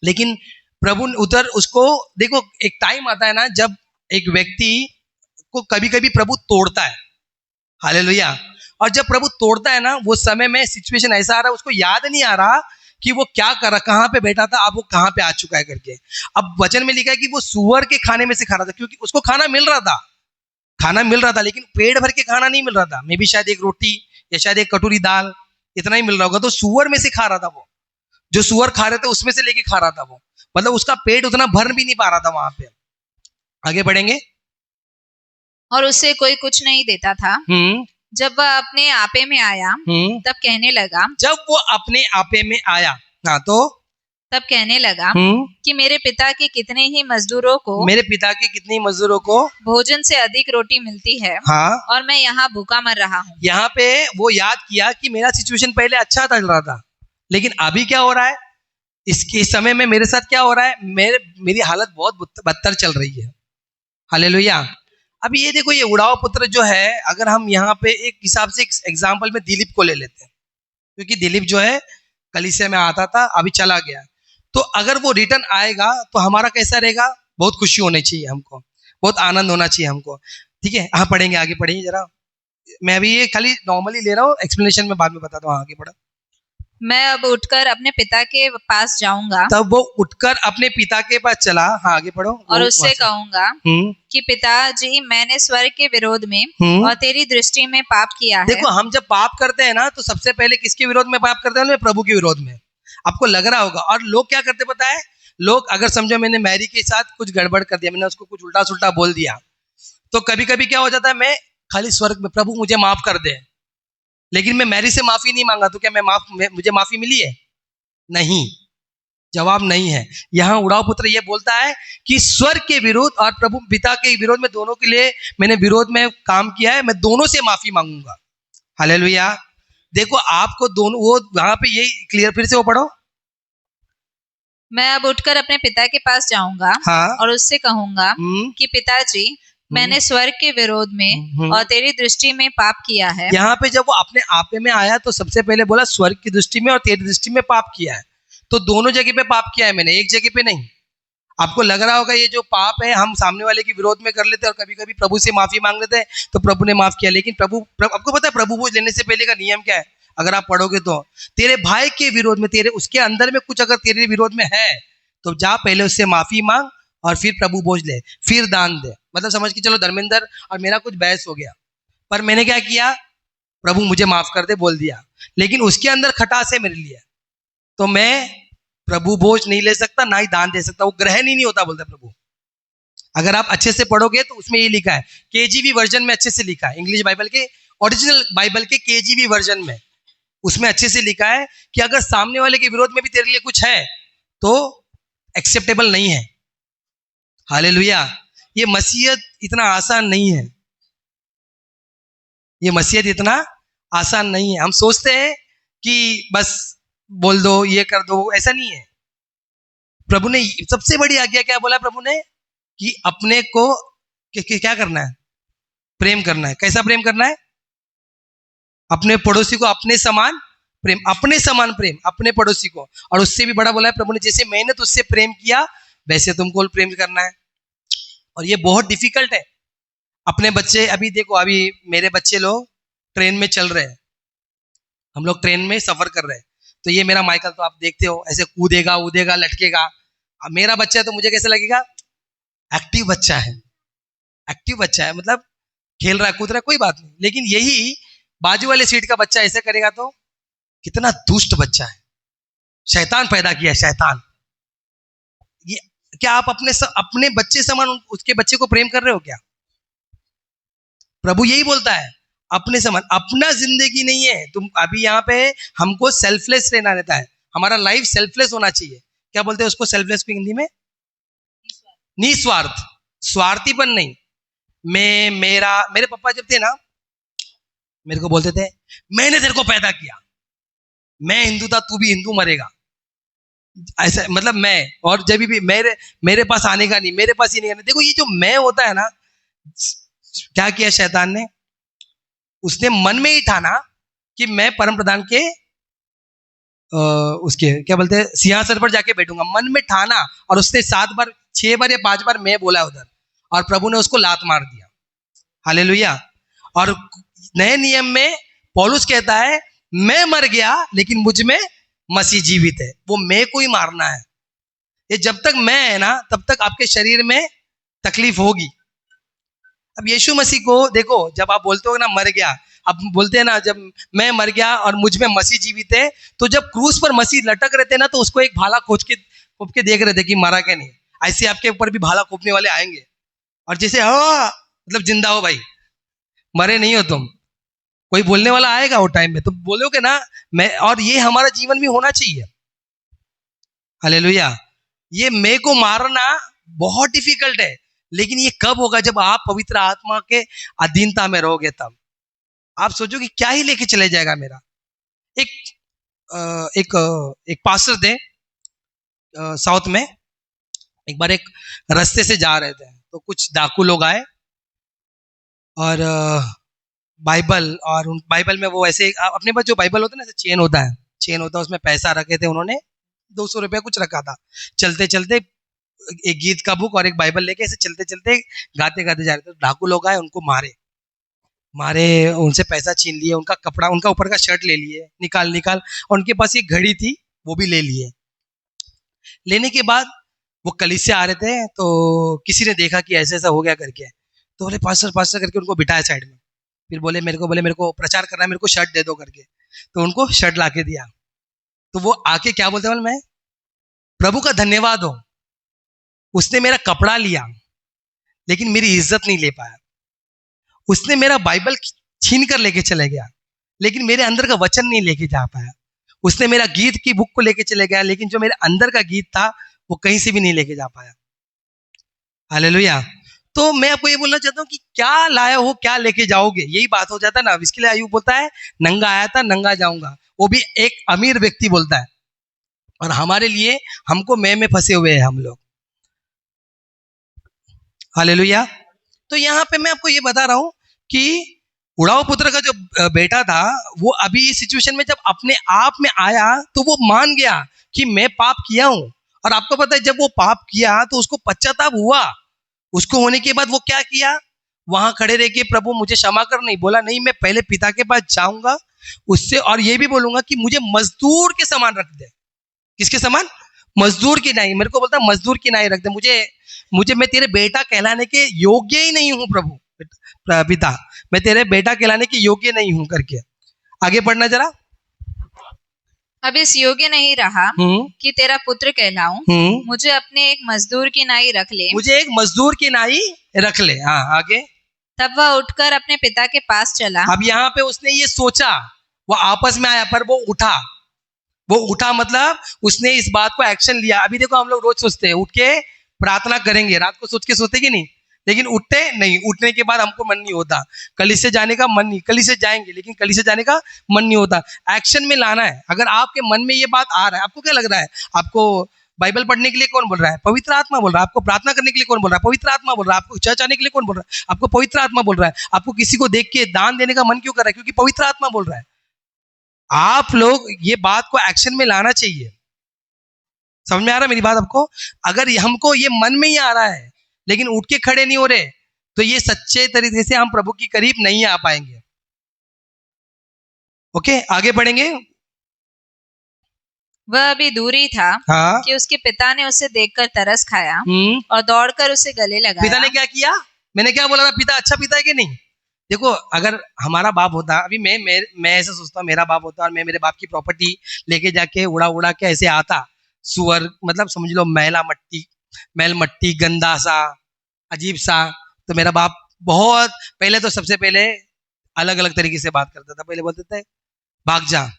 लेकिन प्रभु उधर उसको देखो, एक टाइम आता है ना जब एक व्यक्ति को कभी कभी प्रभु तोड़ता है। हालेलुया। और जब प्रभु तोड़ता है ना, वो समय में सिचुएशन ऐसा आ रहा है, उसको याद नहीं आ रहा कि वो क्या कर रहा, कहाँ पे बैठा था, अब वो कहाँ पे आ चुका है करके। अब वचन में लिखा है कि वो सुअर के खाने में से खा रहा था, क्योंकि उसको खाना मिल रहा था, लेकिन पेट भर के खाना नहीं मिल रहा था। मे भी शायद एक रोटी या शायद एक कटोरी दाल, इतना ही मिल रहा होगा। तो सुअर में से खा रहा था वो, जो सुअर खा रहे थे उसमें से लेके खा रहा था वो। मतलब उसका पेट उतना भर भी नहीं पा रहा था वहां पे। आगे बढ़ेंगे। और उसे कोई कुछ नहीं देता था। जब वह अपने आपे में आया तब कहने लगा, जब वो अपने आपे में आया, हाँ, तो तब कहने लगा कि मेरे पिता के कितने ही मजदूरों को भोजन से अधिक रोटी मिलती है, हाँ, और मैं यहाँ भूखा मर रहा हूँ। यहाँ पे वो याद किया कि मेरा सिचुएशन पहले अच्छा चल रहा था, लेकिन अभी क्या हो रहा है, इसके समय में मेरे साथ क्या हो रहा है, मेरी हालत बहुत बदतर चल रही है। हालेलुया। अभी ये देखो, ये उड़ाव पुत्र जो है, अगर हम यहाँ पे एक हिसाब से एग्जाम्पल में दिलीप को ले लेते हैं, क्योंकि दिलीप जो है कलीसिया में आता था, अभी चला गया। तो अगर वो रिटर्न आएगा तो हमारा कैसा रहेगा? बहुत खुशी होनी चाहिए हमको, बहुत आनंद होना चाहिए हमको। ठीक है, हाँ पढ़ेंगे, आगे पढ़ेंगे जरा। मैं अभी ये खाली नॉर्मली ले रहा हूँ, एक्सप्लेनेशन में बाद में बताता हूँ। आगे पढ़ा। मैं अब उठकर अपने पिता के पास जाऊंगा तब वो उठकर अपने पिता के पास चला। हाँ, आगे पढ़ो। और उससे कहूंगा कि पिताजी, मैंने स्वर्ग के विरोध में और तेरी दृष्टि में पाप किया है। देखो, हम जब पाप करते हैं ना, तो सबसे पहले किसके विरोध में पाप करते हैं? प्रभु के विरोध में। आपको लग रहा होगा। और लोग क्या करते पता है? लोग, अगर समझो मैंने मैरी के साथ कुछ गड़बड़ कर दिया, मैंने उसको कुछ उल्टा सुल्टा बोल दिया, तो कभी कभी क्या हो जाता है, मैं खाली स्वर्ग में, प्रभु मुझे माफ कर दे, लेकिन मैं मैरी से माफी नहीं मांगा, तो क्या मुझे माफी मिली है? नहीं, जवाब नहीं है। यहाँ उड़ाव पुत्र ये बोलता है कि स्वर्ग के विरोध और प्रभु पिता के विरोध में, दोनों के लिए मैंने विरोध में काम किया है, मैं दोनों से माफी मांगूंगा। हालेलुया। देखो, आपको दोनों, वो वहां पे यही क्लियर, फिर से वो पढ़ो। मैं अब उठकर अपने पिता के पास जाऊंगा। हाँ? और उससे कहूंगा कि पिताजी, मैंने स्वर्ग के विरोध में और तेरी दृष्टि में पाप किया है। यहाँ पे जब वो अपने आपे में आया, तो सबसे पहले बोला स्वर्ग की दृष्टि में और तेरी दृष्टि में पाप किया है। तो दोनों जगह पे पाप किया है मैंने, एक जगह पे नहीं। आपको लग रहा होगा ये जो पाप है हम सामने वाले के विरोध में कर लेते हैं और कभी कभी प्रभु से माफी मांग लेते हैं, तो प्रभु ने माफ किया। लेकिन आपको पता है प्रभु बोझ लेने से पहले का नियम क्या है? अगर आप पढ़ोगे तो, तेरे भाई के विरोध में, तेरे उसके अंदर में कुछ अगर तेरे विरोध में है, तो जा पहले उससे माफी मांग और फिर प्रभु बोझ ले, फिर दान दे। मतलब समझ के चलो, धर्मेंद्र और मेरा कुछ बहस हो गया, पर मैंने क्या किया? प्रभु मुझे माफ कर दे बोल दिया, लेकिन उसके अंदर खटास है मेरे लिए, तो मैं प्रभु बोझ नहीं ले सकता, ना ही दान दे सकता, वो ग्रहण ही नहीं होता, बोलता प्रभु। अगर आप अच्छे से पढ़ोगे तो उसमें ये लिखा है, केजीवी वर्जन में अच्छे से लिखा है, इंग्लिश बाइबल के, ओरिजिनल बाइबल के केजीवी वर्जन में, उसमें अच्छे से लिखा है कि अगर सामने वाले के विरोध में भी तेरे लिए कुछ है तो एक्सेप्टेबल नहीं है। हालेलुया। ये मसीहत इतना आसान नहीं है, ये मसीहत इतना आसान नहीं है। हम सोचते हैं कि बस बोल दो, ये कर दो, ऐसा नहीं है। प्रभु ने सबसे बड़ी आज्ञा क्या बोला? प्रभु ने कि अपने को क्या करना है? प्रेम करना है। कैसा प्रेम करना है? अपने पड़ोसी को अपने समान प्रेम, अपने समान प्रेम अपने पड़ोसी को। और उससे भी बड़ा बोला है प्रभु ने, जैसे मैंने तुझसे प्रेम किया वैसे तुमको प्रेम करना है। और ये बहुत डिफिकल्ट है। अपने बच्चे, अभी देखो, अभी मेरे बच्चे लोग ट्रेन में चल रहे हैं, हम लोग ट्रेन में सफर कर रहे हैं, तो ये मेरा माइकल तो आप देखते हो ऐसे कूदेगा उदेगा लटकेगा। अब मेरा बच्चा है तो मुझे कैसे लगेगा? एक्टिव बच्चा है, एक्टिव बच्चा है, मतलब खेल रहा है कूद रहा है, कोई बात नहीं। लेकिन यही बाजू वाले सीट का बच्चा ऐसे करेगा तो कितना दुष्ट बच्चा है, शैतान पैदा किया है, शैतान। ये क्या आप अपने बच्चे समान उसके बच्चे को प्रेम कर रहे हो क्या? प्रभु यही बोलता है, अपने समान। अपना जिंदगी नहीं है तुम, अभी यहाँ पे हमको सेल्फलेस रहना रहता है, हमारा लाइफ सेल्फलेस होना चाहिए। क्या बोलते हैं उसको सेल्फलेस को हिंदी में? निस्वार्थ, स्वार्थीपन नहीं। मेरे पापा जब थे ना, मेरे को बोलते थे मैंने तेरे को पैदा किया, मैं हिंदू था तू भी हिंदू मरेगा, ऐसा मतलब मैं, और जब भी मेरे पास आने का नहीं, मेरे पास ही नहीं आने। देखो ये जो मैं होता है ना, क्या किया शैतान ने? उसने मन में ही ठाना कि मैं परम प्रधान के उसके क्या बोलते हैं सिंहासन पर जाके बैठूंगा, मन में ठाना। और उसने 7 बार 6 बार या 5 बार मैं बोला उधर, और प्रभु ने उसको लात मार दिया। हालेलुया। और नए नियम में पौलुस कहता है मैं मर गया लेकिन मुझ में मसीह जीवित है। वो मैं को ही मारना है। ये जब तक मैं है ना, तब तक आपके शरीर में तकलीफ होगी। अब यीशु मसीह को देखो, जब आप बोलते हो ना मर गया, अब बोलते हैं ना जब मैं मर गया और मुझ में मसीह जीवित है, तो जब क्रूस पर मसीह लटक रहे थे ना, तो उसको एक भाला खोप के देख रहे थे कि मरा क्या नहीं। ऐसे आपके ऊपर भी भाला खोपने वाले आएंगे, और जैसे हाँ मतलब जिंदा हो भाई, मरे नहीं हो तुम। कोई बोलने वाला आएगा वो टाइम में, तो बोलोगे ना मैं। और ये हमारा जीवन भी होना चाहिए। हालेलुया। ये मैं को मारना बहुत डिफिकल्ट है, लेकिन ये कब होगा? जब आप पवित्र आत्मा के अधीनता में रहोगे, तब आप सोचोगे क्या ही लेके चले जाएगा मेरा। एक पास्टर थे साउथ में, एक बार एक रास्ते से जा रहे थे, तो कुछ डाकू लोग आए और बाइबल, और उन बाइबल में वो ऐसे अपने पास जो बाइबल होता है ना, चेन होता है उसमें पैसा रखे थे उन्होंने, 200 रुपया कुछ रखा था। चलते चलते एक गीत का बुक और एक बाइबल लेके ऐसे चलते चलते गाते गाते जा रहे थे, डाकू लोग आए, उनको मारे। मारे, उनसे पैसा छीन लिए, उनका कपड़ा, उनका ऊपर का शर्ट ले लिए, निकाल और उनके पास एक घड़ी थी वो भी ले लिए। लेने के बाद वो कलीसिया आ रहे थे, तो किसी ने देखा कि ऐसा ऐसा हो गया करके, तो बोले पास्टर पास्टर करके उनको बिठाया साइड में। फिर बोले मेरे को प्रचार करना है, मेरे को शर्ट दे दो करके। तो उनको शर्ट ला के दिया। तो वो आके क्या बोलते हैं, मैं प्रभु का धन्यवाद हो, उसने मेरा कपड़ा लिया लेकिन मेरी इज्जत नहीं ले पाया। उसने मेरा बाइबल छीन कर लेके चले गया लेकिन मेरे अंदर का वचन नहीं लेके जा पाया। उसने मेरा गीत की बुक को लेके चले गया लेकिन जो मेरे अंदर का गीत था वो कहीं से भी नहीं लेके जा पाया। हालेलुया। तो मैं आपको ये बोलना चाहता हूँ कि क्या लाए हो, क्या लेके जाओगे, यही बात हो जाता है ना। इसके लिए अय्यूब बोलता है नंगा आया था नंगा जाऊंगा, वो भी एक अमीर व्यक्ति बोलता है। और हमारे लिए, हमको मैं में फंसे हुए हैं हम लोग। हालेलुया। तो यहाँ पे मैं आपको ये बता रहा हूँ कि उड़ाव पुत्र का जो बेटा था वो अभी इस सिचुएशन में जब अपने आप में आया तो वो मान गया कि मैं पाप किया हूं। और आपको पता है जब वो पाप किया तो उसको पश्चाताप हुआ। उसको होने के बाद वो क्या किया, वहां खड़े रह के प्रभु मुझे क्षमा कर, नहीं बोला, नहीं मैं पहले पिता के पास जाऊंगा उससे और ये भी बोलूंगा कि मुझे मजदूर के समान रख दे। किसके समान? मजदूर की नहीं। मेरे को बोलता मजदूर की नहीं रख दे, मुझे मैं तेरे बेटा कहलाने के योग्य ही नहीं हूं प्रभु पिता, मैं तेरे बेटा कहलाने के योग्य नहीं हूं करके। आगे पढ़ना जरा। अब इस योग्य नहीं रहा कि तेरा पुत्र कहलाऊं, मुझे अपने एक मजदूर की नाई रख ले, मुझे एक मजदूर की नाई रख ले। हाँ आगे। तब वह उठकर अपने पिता के पास चला। अब यहाँ पे उसने ये सोचा, वो आपस में आया पर वो उठा मतलब उसने इस बात को एक्शन लिया। अभी देखो हम लोग रोज सोचते हैं उठ के प्रार्थना करेंगे, रात को सोच के सोते कि नहीं, लेकिन उठते नहीं। उठने के बाद हमको मन नहीं होता, कलीसिया जाने का मन नहीं, कलीसिया जाएंगे लेकिन कलीसिया जाने का मन नहीं होता। एक्शन में लाना है। अगर आपके मन में ये बात आ रहा है, आपको क्या लग रहा है, आपको बाइबल पढ़ने के लिए कौन बोल रहा है? पवित्र आत्मा बोल रहा है। आपको प्रार्थना करने के लिए कौन बोल रहा है? पवित्र आत्मा बोल रहा है। आपको चर्च आने के लिए कौन बोल रहा है? आपको पवित्र आत्मा बोल रहा है। आपको किसी को देख के दान देने का मन क्यों कर रहा है? क्योंकि पवित्र आत्मा बोल रहा है। आप लोग ये बात को एक्शन में लाना चाहिए। समझ में आ रहा है मेरी बात आपको? अगर हमको ये मन में ही आ रहा है लेकिन उठ के खड़े नहीं हो रहे तो ये सच्चे तरीके से हम प्रभु के करीब नहीं आ पाएंगे। ओके आगे बढ़ेंगे। वह अभी दूर ही था कि उसके पिता ने उसे देखकर तरस खाया और दौड़कर उसे गले लगाया। पिता ने क्या किया? मैंने क्या बोला था, पिता अच्छा पिता है कि नहीं? देखो अगर हमारा बाप होता, अभी मैं ऐसा सोचता हूँ, मेरा बाप होता और मैं मेरे बाप की प्रॉपर्टी लेके जाके उड़ा के ऐसे आता, सुअर मतलब समझ लो मैल मट्टी गंदा सा अजीब सा, तो मेरा बाप बहुत पहले तो सबसे पहले अलग अलग तरीके से बात करता था। पहले बोलते थे भाग जा,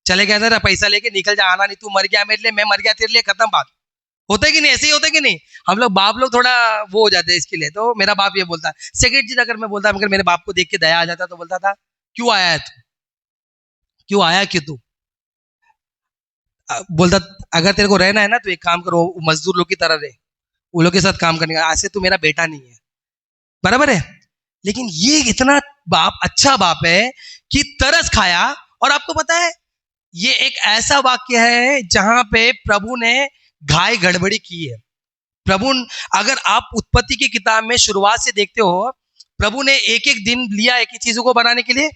चले गया था पैसा लेके निकल जा, आना नहीं, तू मर गया मेरे लिए, मैं मर गया तेरे लिए, खत्म बात। होता है कि नहीं? ऐसे ही होता है कि नहीं? हम लोग बाप लोग थोड़ा वो हो जाते हैं इसके लिए। तो मेरा बाप ये बोलता है। सेकंड चीज अगर मैं बोलता, अगर मेरे बाप को देख के दया आ जाता तो बोलता था क्यों आया है तू, क्यों आया क्यों तू? बोलता अगर तेरे को रहना है ना तो एक काम करो, मजदूर लोग की तरह रहे, वो लोग के साथ काम करने का, ऐसे तू मेरा बेटा नहीं है। बराबर है? लेकिन ये इतना बाप अच्छा बाप है कि तरस खाया। और आपको पता है ये एक ऐसा वाक्य है जहां पे प्रभु ने घाय गड़बड़ी की है। प्रभु, अगर आप उत्पत्ति की किताब में शुरुआत से देखते हो, प्रभु ने एक एक दिन लिया एक ही चीजों को बनाने के लिए।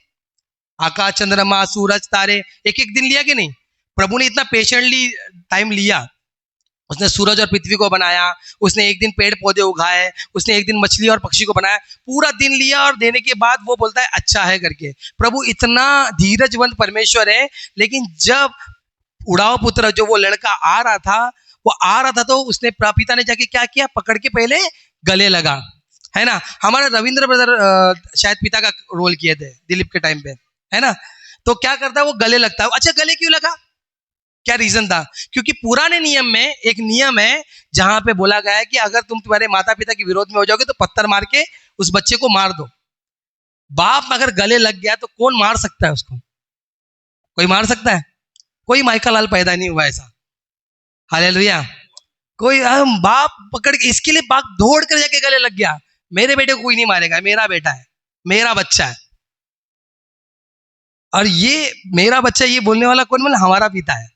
आकाश चंद्रमा सूरज तारे एक एक दिन लिया कि नहीं? प्रभु ने इतना पेशेंटली टाइम लिया। उसने सूरज और पृथ्वी को बनाया, उसने एक दिन पेड़ पौधे उगाए, उसने एक दिन मछली और पक्षी को बनाया, पूरा दिन लिया और देने के बाद वो बोलता है अच्छा है करके। प्रभु इतना धीरजवंत परमेश्वर है। लेकिन जब उड़ाव पुत्र जो वो लड़का आ रहा था तो उसने पिता ने जाके क्या किया, पकड़ के पहले गले लगा, है ना। हमारा रविंद्र ब्रदर शायद पिता का रोल किए थे दिलीप के टाइम पे, है ना। तो क्या करता है वो गले लगता है। अच्छा गले क्यों लगा, क्या रीजन था? क्योंकि पुराने नियम में एक नियम है जहां पे बोला गया है कि अगर तुम तुम्हारे माता पिता के विरोध में हो जाओगे तो पत्थर मार के उस बच्चे को मार दो। बाप अगर गले लग गया तो कौन मार सकता है उसको? कोई मार सकता है? कोई माइका लाल पैदा नहीं हुआ ऐसा। हालेलुया। कोई बाप पकड़ के, इसके लिए बाप दौड़ कर जाके गले लग गया, मेरे बेटे को कोई नहीं मारेगा, मेरा बेटा है, मेरा बच्चा है। और ये मेरा बच्चा ये बोलने वाला कौन? बोला हमारा पिता है।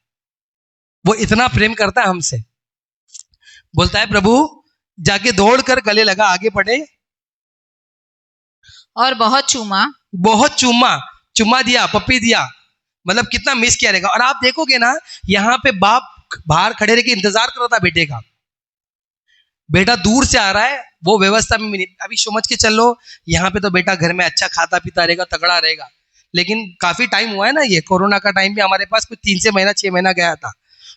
वो इतना प्रेम करता है हमसे। बोलता है प्रभु जाके दौड़ कर गले लगा। आगे पढ़े। और बहुत चूमा बहुत चुम्मा दिया, पप्पी दिया, मतलब कितना मिस किया रहेगा। और आप देखोगे ना, यहाँ पे बाप बाहर खड़े रह के इंतजार कर रहा था बेटे का, बेटा दूर से आ रहा है, वो व्यवस्था में भी नहीं। अभी समझ के चलो, यहाँ पे तो बेटा घर में अच्छा खाता पीता रहेगा, तगड़ा रहेगा, लेकिन काफी टाइम हुआ है ना, ये कोरोना का टाइम भी हमारे पास कुछ 3 से महीना 6 महीना गया था,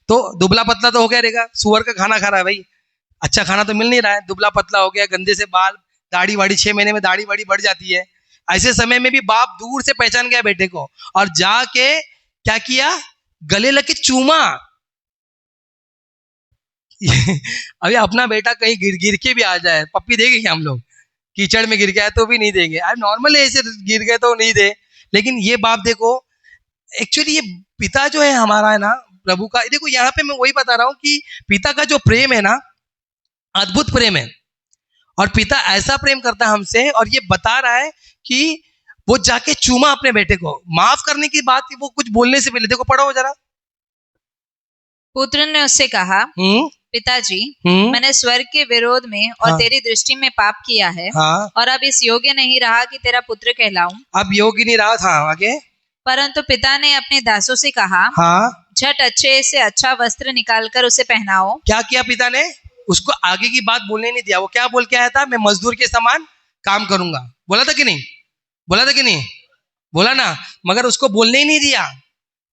तो दुबला पतला तो हो गया रहेगा, सुअर का खाना खा रहा है भाई, अच्छा खाना तो मिल नहीं रहा है, दुबला पतला हो गया, गंदे से बाल, दाढ़ी वाड़ी, 6 महीने में दाढ़ी वाड़ी बढ़ जाती है। ऐसे समय में भी बाप दूर से पहचान गया बेटे को, और जाके क्या किया, गले लग के चूमा। अभी अपना बेटा कहीं गिर के भी आ जाए, पप्पी देंगे क्या हम लोग? कीचड़ में गिर गया तो भी नहीं देंगे, अरे नॉर्मल ऐसे गिर गए तो नहीं दे। लेकिन ये बाप देखो, एक्चुअली ये पिता जो है हमारा है ना, प्रभु का, देखो यहाँ पे मैं वही बता रहा हूँ कि पिता का जो प्रेम है ना, अद्भुत प्रेम है, और पिता ऐसा प्रेम करता है हमसे, और ये बता रहा है कि वो जाके चूमा अपने बेटे को। माफ करने की बात, वो कुछ बोलने से पहले, देखो पढ़ो जरा। पुत्र ने उससे कहा, पिताजी, मैंने स्वर्ग के विरोध में और तेरी दृष्टि में पाप किया है, और अब इस योग्य नहीं रहा कि तेरा पुत्र कहलाऊं। अब योग्य नहीं रहा था, आगे। परंतु पिता ने अपने दासों से कहा, झट अच्छे से अच्छा वस्त्र निकालकर उसे पहनाओ। क्या किया पिता ने? उसको आगे की बात बोलने नहीं दिया। वो क्या बोल के आया था? मैं मजदूर के समान काम करूंगा, बोला था कि नहीं? बोला था कि नहीं? बोला ना, मगर उसको बोलने ही नहीं दिया।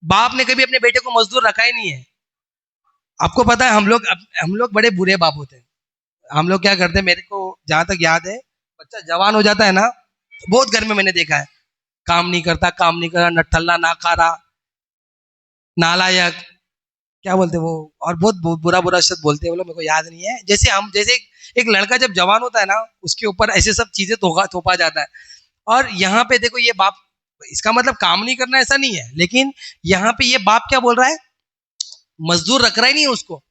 बाप ने कभी अपने बेटे को मजदूर रखा ही नहीं है। आपको पता है, हम लोग बड़े बुरे बाप होते हैं। हम लोग क्या करते हैं, मेरे को जहां तक याद है, बच्चा जवान हो जाता है ना, बहुत घर में मैंने देखा है, काम नहीं करता, नठल्ला, ना खा रहा, नालायक, क्या बोलते वो, और बहुत बुरा शब्द बोलते हैं वो लोग, मेरे को याद नहीं है। जैसे एक लड़का जब जवान होता है ना, उसके ऊपर ऐसे सब चीजें थोपा जाता है। और यहाँ पे देखो, ये बाप, इसका मतलब काम नहीं करना ऐसा नहीं है, लेकिन यहाँ पे ये बाप क्या बोल रहा है, मजदूर रख रहा ही नहीं है उसको,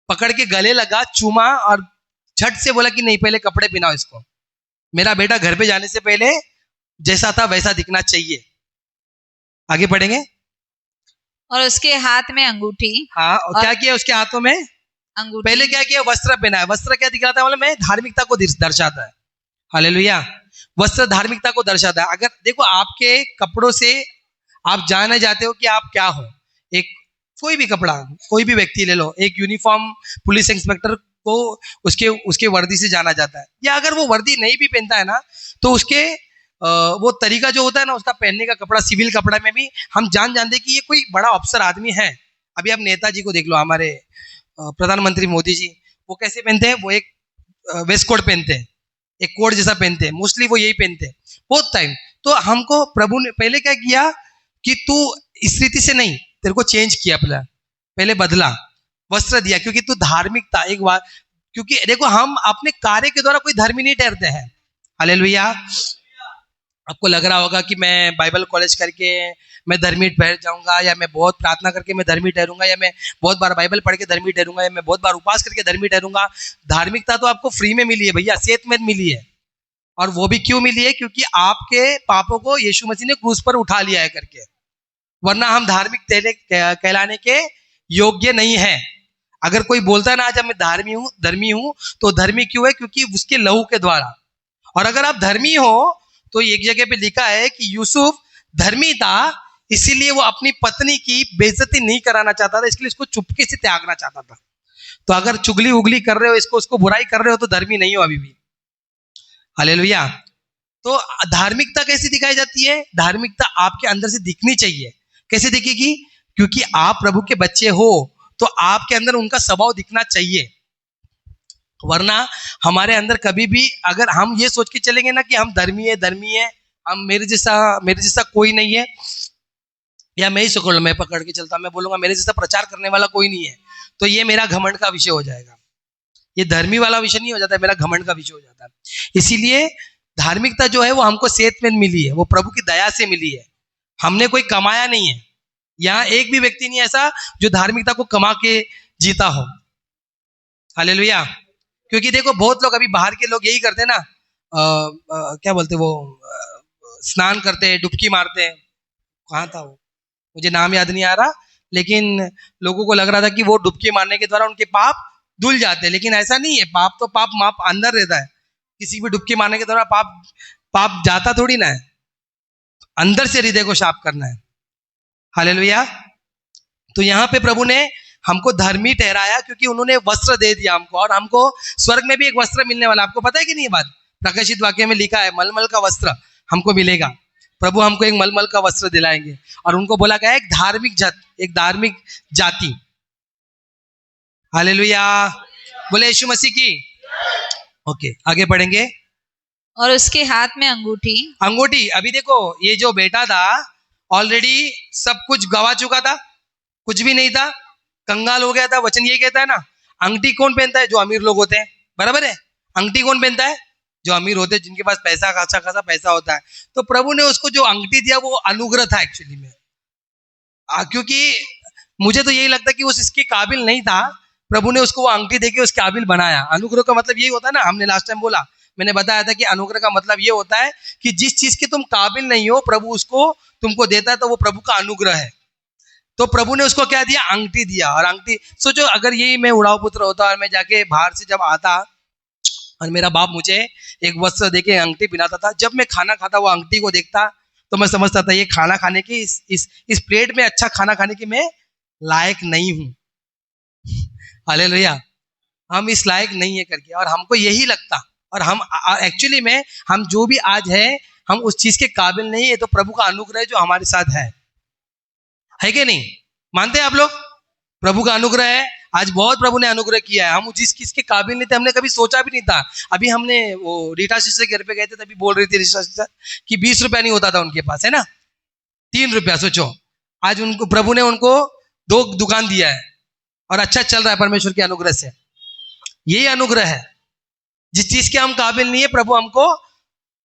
पकड़ के गले लगा, चूमा, और झट से बोला कि नहीं, पहले कपड़े पहनाओ इसको, मेरा बेटा घर पे जाने से पहले जैसा था वैसा दिखना चाहिए। आगे पढ़ेंगे। और उसके हाथ में अंगूठी। हाँ, और क्या किया उसके हाथों में? अंगूठी। पहले क्या किया? वस्त्र पहना है। वस्त्र क्या दिखाता है? मतलब में धार्मिकता को दर्शाता है। हालेलुया। वस्त्र धार्मिकता को दर्शाता है। अगर देखो, आपके कपड़ों से आप जाने जाते हो कि आप क्या हो। एक कोई भी कपड़ा, कोई भी व्यक्ति ले लो, एक यूनिफॉर्म पुलिस इंस्पेक्टर को उसके वर्दी से जाना जाता है, या अगर वो वर्दी नहीं भी पहनता है ना, तो उसके वो तरीका जो होता है ना, उसका पहनने का कपड़ा, सिविल कपड़ा में भी हम जानते कि ये कोई बड़ा अफसर आदमी है। अभी आप नेताजी को देख लो, हमारे प्रधानमंत्री मोदी जी, वो कैसे पहनते हैं? वो एक वेस्ट कोट पहनते हैं, एक कोट जैसा पहनते हैं, मोस्टली वो यही पहनते हैं बहुत टाइम। तो हमको प्रभु ने पहले क्या किया कि तू इस रीति से नहीं, तेरे को चेंज किया, पहले बदला, वस्त्र दिया, क्योंकि तू धार्मिकता एक बार, क्योंकि देखो, हम अपने कार्य के द्वारा कोई धर्मी नहीं ठहरते हैं। हालेलुया। आपको लग रहा होगा कि मैं बाइबल कॉलेज करके मैं धर्मी ठहर जाऊंगा, या मैं बहुत प्रार्थना करके मैं धर्मी ठहरूंगा, या मैं बहुत बार बाइबल पढ़ के धर्मी ठहरूंगा, या मैं बहुत बार उपास करके धर्मी ठहरूंगा। धार्मिकता तो आपको फ्री में मिली है भैया, सेहत में मिली है। और वो भी क्यों मिली है? क्योंकि आपके पापों को यीशु मसीह ने क्रूस पर उठा लिया है करके, वरना हम धार्मिक कहलाने के योग्य नहीं है। अगर कोई बोलता है ना आज मैं धर्मी हूं, तो धर्मी क्यों है? क्योंकि उसके लहू के द्वारा। और अगर आप धर्मी हो, तो एक जगह पे लिखा है कि यूसुफ धर्मी था, इसीलिए वो अपनी पत्नी की बेइज्जती नहीं कराना चाहता था, इसलिए इसको चुपके से त्यागना चाहता था। तो अगर चुगली उगली कर रहे हो, उसको बुराई कर रहे हो, तो धर्मी नहीं हो अभी भी। हालेलुया। तो धार्मिकता कैसी दिखाई जाती है? धार्मिकता आपके अंदर से दिखनी चाहिए। कैसे दिखेगी? क्योंकि आप प्रभु के बच्चे हो, तो आपके अंदर उनका स्वभाव दिखना चाहिए। वरना हमारे अंदर कभी भी अगर हम ये सोच के चलेंगे ना कि हम धर्मी है, हम मेरे जैसा कोई नहीं है, या मैं ही मैं पकड़ के चलता, मैं बोलूंगा मेरे जैसा प्रचार करने वाला कोई नहीं है, तो ये मेरा घमंड का विषय हो जाएगा। ये धर्मी वाला विषय नहीं हो जाता, मेरा घमंड का विषय हो जाता है। इसीलिए धार्मिकता जो है वो हमको सेहत में मिली है, वो प्रभु की दया से मिली है, हमने कोई कमाया नहीं है। यहाँ एक भी व्यक्ति नहीं ऐसा जो धार्मिकता को कमा के जीता हो। हालेलुया। क्योंकि देखो, बहुत लोग अभी बाहर के लोग यही करते हैं ना, क्या बोलते वो, स्नान करते हैं, डुबकी मारते हैं। कहाँ था वो, मुझे नाम याद नहीं आ रहा, लेकिन लोगों को लग रहा था कि वो डुबकी मारने के द्वारा उनके पाप धुल जाते हैं, लेकिन ऐसा नहीं है। पाप तो पाप अंदर रहता है, किसी भी डुबकी मारने के द्वारा पाप जाता थोड़ी ना है। अंदर से हृदय को साफ करना है। हालेलुया। तो यहाँ पे प्रभु ने हमको धर्मी ठहराया क्योंकि उन्होंने वस्त्र दे दिया हमको, और हमको स्वर्ग में भी एक वस्त्र मिलने वाला। आपको पता है कि नहीं ये बात? प्रकाशित वाक्य में लिखा है मलमल का वस्त्र हमको मिलेगा। प्रभु हमको एक मलमल का वस्त्र दिलाएंगे, और उनको बोला गया एक धार्मिक जाति। हालेलुया, बोले यीशु मसीह की। ओके, आगे बढ़ेंगे। और उसके हाथ में अंगूठी। अभी देखो, ये जो बेटा था ऑलरेडी सब कुछ गवा चुका था, कुछ भी नहीं था, कंगाल हो गया था। वचन ये कहता है ना, अंगूठी कौन पहनता है? जो अमीर लोग होते हैं, बराबर है। अंगूठी कौन पहनता है? जो अमीर होते हैं, जिनके पास पैसा अच्छा खासा पैसा होता है। तो प्रभु ने उसको जो अंगूठी दिया वो अनुग्रह था एक्चुअली में, क्योंकि मुझे तो यही लगता है कि वो इसके काबिल नहीं था। प्रभु ने उसको वो अंगूठी देके उसके काबिल बनाया। अनुग्रह का मतलब यही होता है ना, हमने लास्ट टाइम बोला, मैंने बताया था कि अनुग्रह का मतलब ये होता है कि जिस चीज के तुम काबिल नहीं हो प्रभु उसको तुमको देता है, तो वो प्रभु का अनुग्रह है। तो प्रभु ने उसको क्या दिया? अंगूठी दिया। और अंगूठी, सोचो अगर यही मैं उड़ाऊ पुत्र होता और मैं जाके बाहर से जब आता और मेरा बाप मुझे एक वस्त्र देके अंगूठी पहनाता था, जब मैं खाना खाता वो अंगूठी को देखता तो मैं समझता था ये खाना खाने की इस प्लेट में अच्छा खाना खाने की मैं लायक नहीं हूं। हालेलुया, हम इस लायक नहीं है करके, और हमको यही लगता। और हम एक्चुअली में हम जो भी आज है हम उस चीज के काबिल नहीं है। तो प्रभु का अनुग्रह जो हमारे साथ है कि नहीं? मानते हैं आप लोग? प्रभु का अनुग्रह है। आज बहुत प्रभु ने अनुग्रह किया है। हम जिस किस के काबिल नहीं थे, हमने कभी सोचा भी नहीं था। अभी हमने वो रीटा सिस्टर के घर पे गए थे, तभी बोल रही थी रीटा सिस्टर कि 20 रुपया नहीं होता था उनके पास, है ना, 3 रुपया। सोचो आज उनको प्रभु ने उनको 2 दुकान दिया है और अच्छा चल रहा है परमेश्वर के अनुग्रह से। यही अनुग्रह है। जिस चीज के हम काबिल नहीं है प्रभु हमको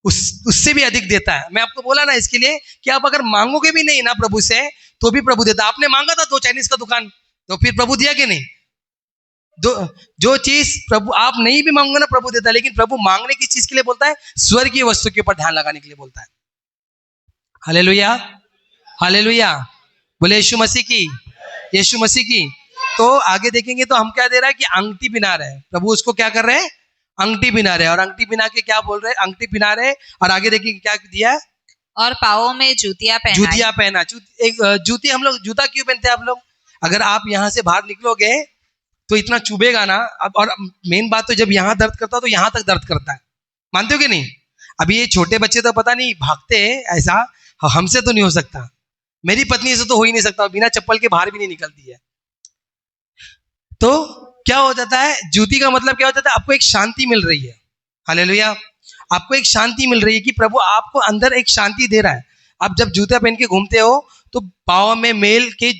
उससे भी अधिक देता है। मैं आपको बोला ना इसके लिए कि आप अगर मांगोगे भी नहीं ना प्रभु से तो भी प्रभु देता। आपने मांगा था 2 चाइनीज का दुकान, तो फिर प्रभु दिया कि नहीं? जो चीज प्रभु आप नहीं भी मांगोगे ना प्रभु देता है। लेकिन प्रभु मांगने की चीज के लिए बोलता है? स्वर्गीय वस्तु के ऊपर ध्यान लगाने के लिए बोलता है। हालेलुया, हालेलुया, बोले यीशु मसीह की, यीशु मसीह की। तो आगे देखेंगे तो हम क्या दे रहा है कि अंगूठी पिना रहे हैं। प्रभु उसको क्या कर रहे हैं? अंगूठी पिना रहे हैं। और अंगूठी पिना के क्या बोल रहे हैं? अंगूठी पिना रहे। और आगे देखिए क्या दिया है? और पाँवों में जूतियां पहना। जूती हम लोग जूता क्यों पहनते हैं आप लोग? अगर आप यहाँ से बाहर निकलोगे तो इतना चुभेगा ना। अब और मेन बात तो जब यहाँ दर्द करता है तो यहाँ तक दर्द करता है। मानते हो कि नहीं? अभी ये छोटे बच्चे तो पता नहीं भागते हैं ऐसा, हमसे तो नहीं हो सकता। मेरी पत्नी से तो हो ही नहीं सकता, बिना चप्पल के बाहर भी नहीं निकलती है। तो क्या हो जाता है? जूती का मतलब क्या हो जाता है? आपको एक शांति मिल रही है। हालेलुया, आपको एक शांति मिल रही है कि प्रभु आपको अंदर एक शांति दे रहा है। आप जब जूते पहन के घूमते हो तो पाँव में मेल के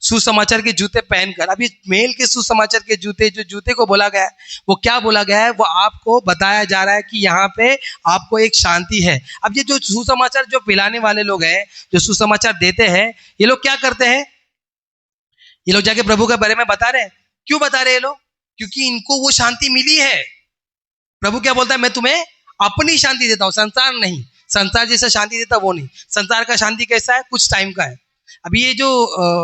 सुसमाचार के जूते पहनकर, अभी मेल के सुसमाचार के जूते, जो जूते को बोला गया है वो क्या बोला गया है? वो आपको बताया जा रहा है कि यहाँ पे आपको एक शांति है। अब ये जो सुसमाचार जो पिलाने वाले लोग हैं, जो सुसमाचार देते हैं, ये लोग क्या करते हैं? ये लोग जाके प्रभु के बारे में बता रहे हैं। क्यों बता रहे हैं लोग? क्योंकि इनको वो शांति मिली है। प्रभु क्या बोलता है? मैं तुम्हें अपनी शांति देता हूं, संसार नहीं। संसार जैसा शांति देता वो नहीं। संसार का शांति कैसा है? कुछ टाइम का है। अभी ये जो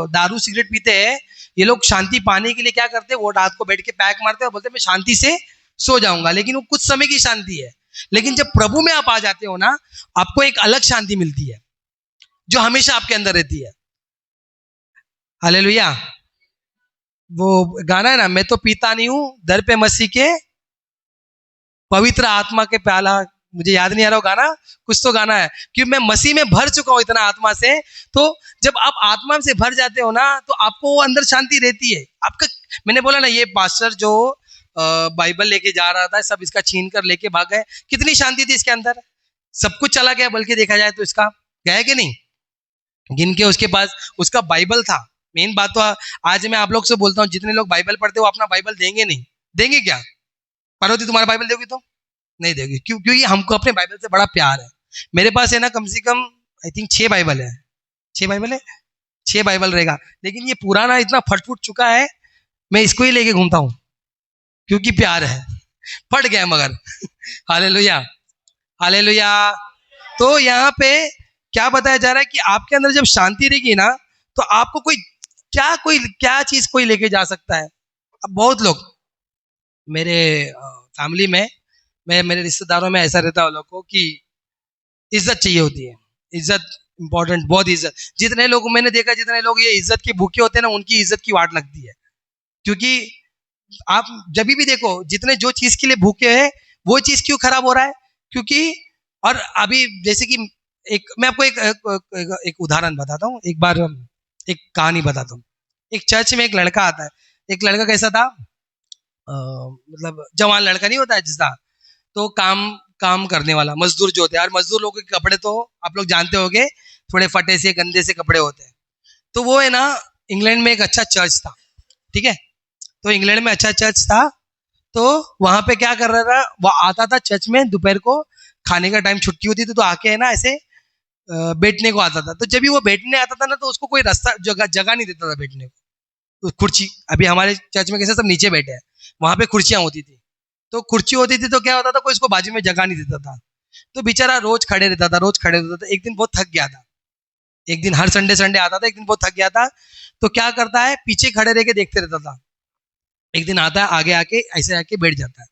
दारू सिगरेट पीते हैं, ये लोग शांति पाने के लिए क्या करते हैं? वो रात को बैठ के पैक मारते हैं और बोलते हैं मैं शांति से सो जाऊंगा। लेकिन वो कुछ समय की शांति है। लेकिन जब प्रभु में आप आ जाते हो ना, आपको एक अलग शांति मिलती है जो हमेशा आपके अंदर रहती है। हालेलुया। वो गाना है ना, मैं तो पीता नहीं हूं दर पे मसीह के पवित्र आत्मा के प्याला, मुझे याद नहीं आ रहा वो गाना, कुछ तो गाना है कि मैं मसीह में भर चुका हूं इतना आत्मा से। तो जब आप आत्मा से भर जाते हो ना तो आपको वो अंदर शांति रहती है। आपका, मैंने बोला ना, ये पास्टर जो बाइबल लेके जा रहा था, सब इसका छीन कर लेके भाग गए। कितनी शांति थी इसके अंदर, सब कुछ चला गया। बल्कि देखा जाए तो इसका गया कि नहीं, गिन के उसके पास उसका बाइबल था। मेन बात तो आज मैं आप लोग से बोलता हूँ, जितने लोग बाइबल पढ़ते हो अपना बाइबल देंगे नहीं। देंगे क्या? पार्वती तुम्हारा बाइबल दोगी तो नहीं देगी। क्यों? क्योंकि हमको अपने बाइबल से बड़ा प्यार है। मेरे पास है ना कम से कम आई थिंक 6 बाइबल है। 6 बाइबल है, 6 बाइबल रहेगा। लेकिन ये पुराना इतना फट फुट चुका है, मैं इसको ही लेके घूमता हूँ क्योंकि प्यार है। फट गया मगर। Hallelujah, hallelujah. तो यहाँ पे क्या बताया जा रहा है कि आपके अंदर जब शांति रहेगी ना तो आपको क्या चीज कोई लेके जा सकता है। अब बहुत लोग मेरे फैमिली में, मेरे रिश्तेदारों में ऐसा रहता है लोगों को कि इज्जत चाहिए होती है। इज्जत इंपॉर्टेंट, बहुत इज्जत। जितने लोग मैंने देखा, जितने लोग ये इज्जत के भूखे होते हैं ना, उनकी इज्जत की वाट लगती है। क्योंकि आप जब भी देखो, जितने जो चीज के लिए भूखे हैं, वो चीज क्यों खराब हो रहा है? क्योंकि, और अभी जैसे कि मैं आपको एक उदाहरण बताता हूँ। एक बार एक कहानी बताता हूँ। एक चर्च में एक लड़का आता है। एक लड़का कैसा था, मतलब जवान लड़का नहीं होता है जिसका, तो काम करने वाला, मजदूर जो होते हैं। और मजदूर लोगों के कपड़े तो आप लोग जानते होंगे, थोड़े फटे से गंदे से कपड़े होते हैं। तो वो है ना, इंग्लैंड में एक अच्छा चर्च था, ठीक है। तो इंग्लैंड में अच्छा चर्च था, तो वहां पे क्या कर रहा था, वो आता था चर्च में दोपहर को, खाने का टाइम छुट्टी होती थी, तो आके है ना ऐसे बैठने को आता था। तो जब भी वो बैठने आता था ना, तो उसको कोई रास्ता जगह नहीं देता था बैठने को। कुर्सी, अभी हमारे चर्च में कैसे सब नीचे बैठे हैं, वहां पे कुर्सियां होती थी। तो कुर्सी होती थी, तो क्या होता था, कोई इसको बाजू में जगह नहीं देता था। तो बेचारा रोज खड़े रहता था, रोज खड़े रहता था। एक दिन बहुत थक गया था। एक दिन, हर संडे आता था, एक दिन बहुत थक गया था। तो क्या करता है, पीछे खड़े रह के देखते रहता था। एक दिन आता है, आगे आके ऐसे आके बैठ जाता है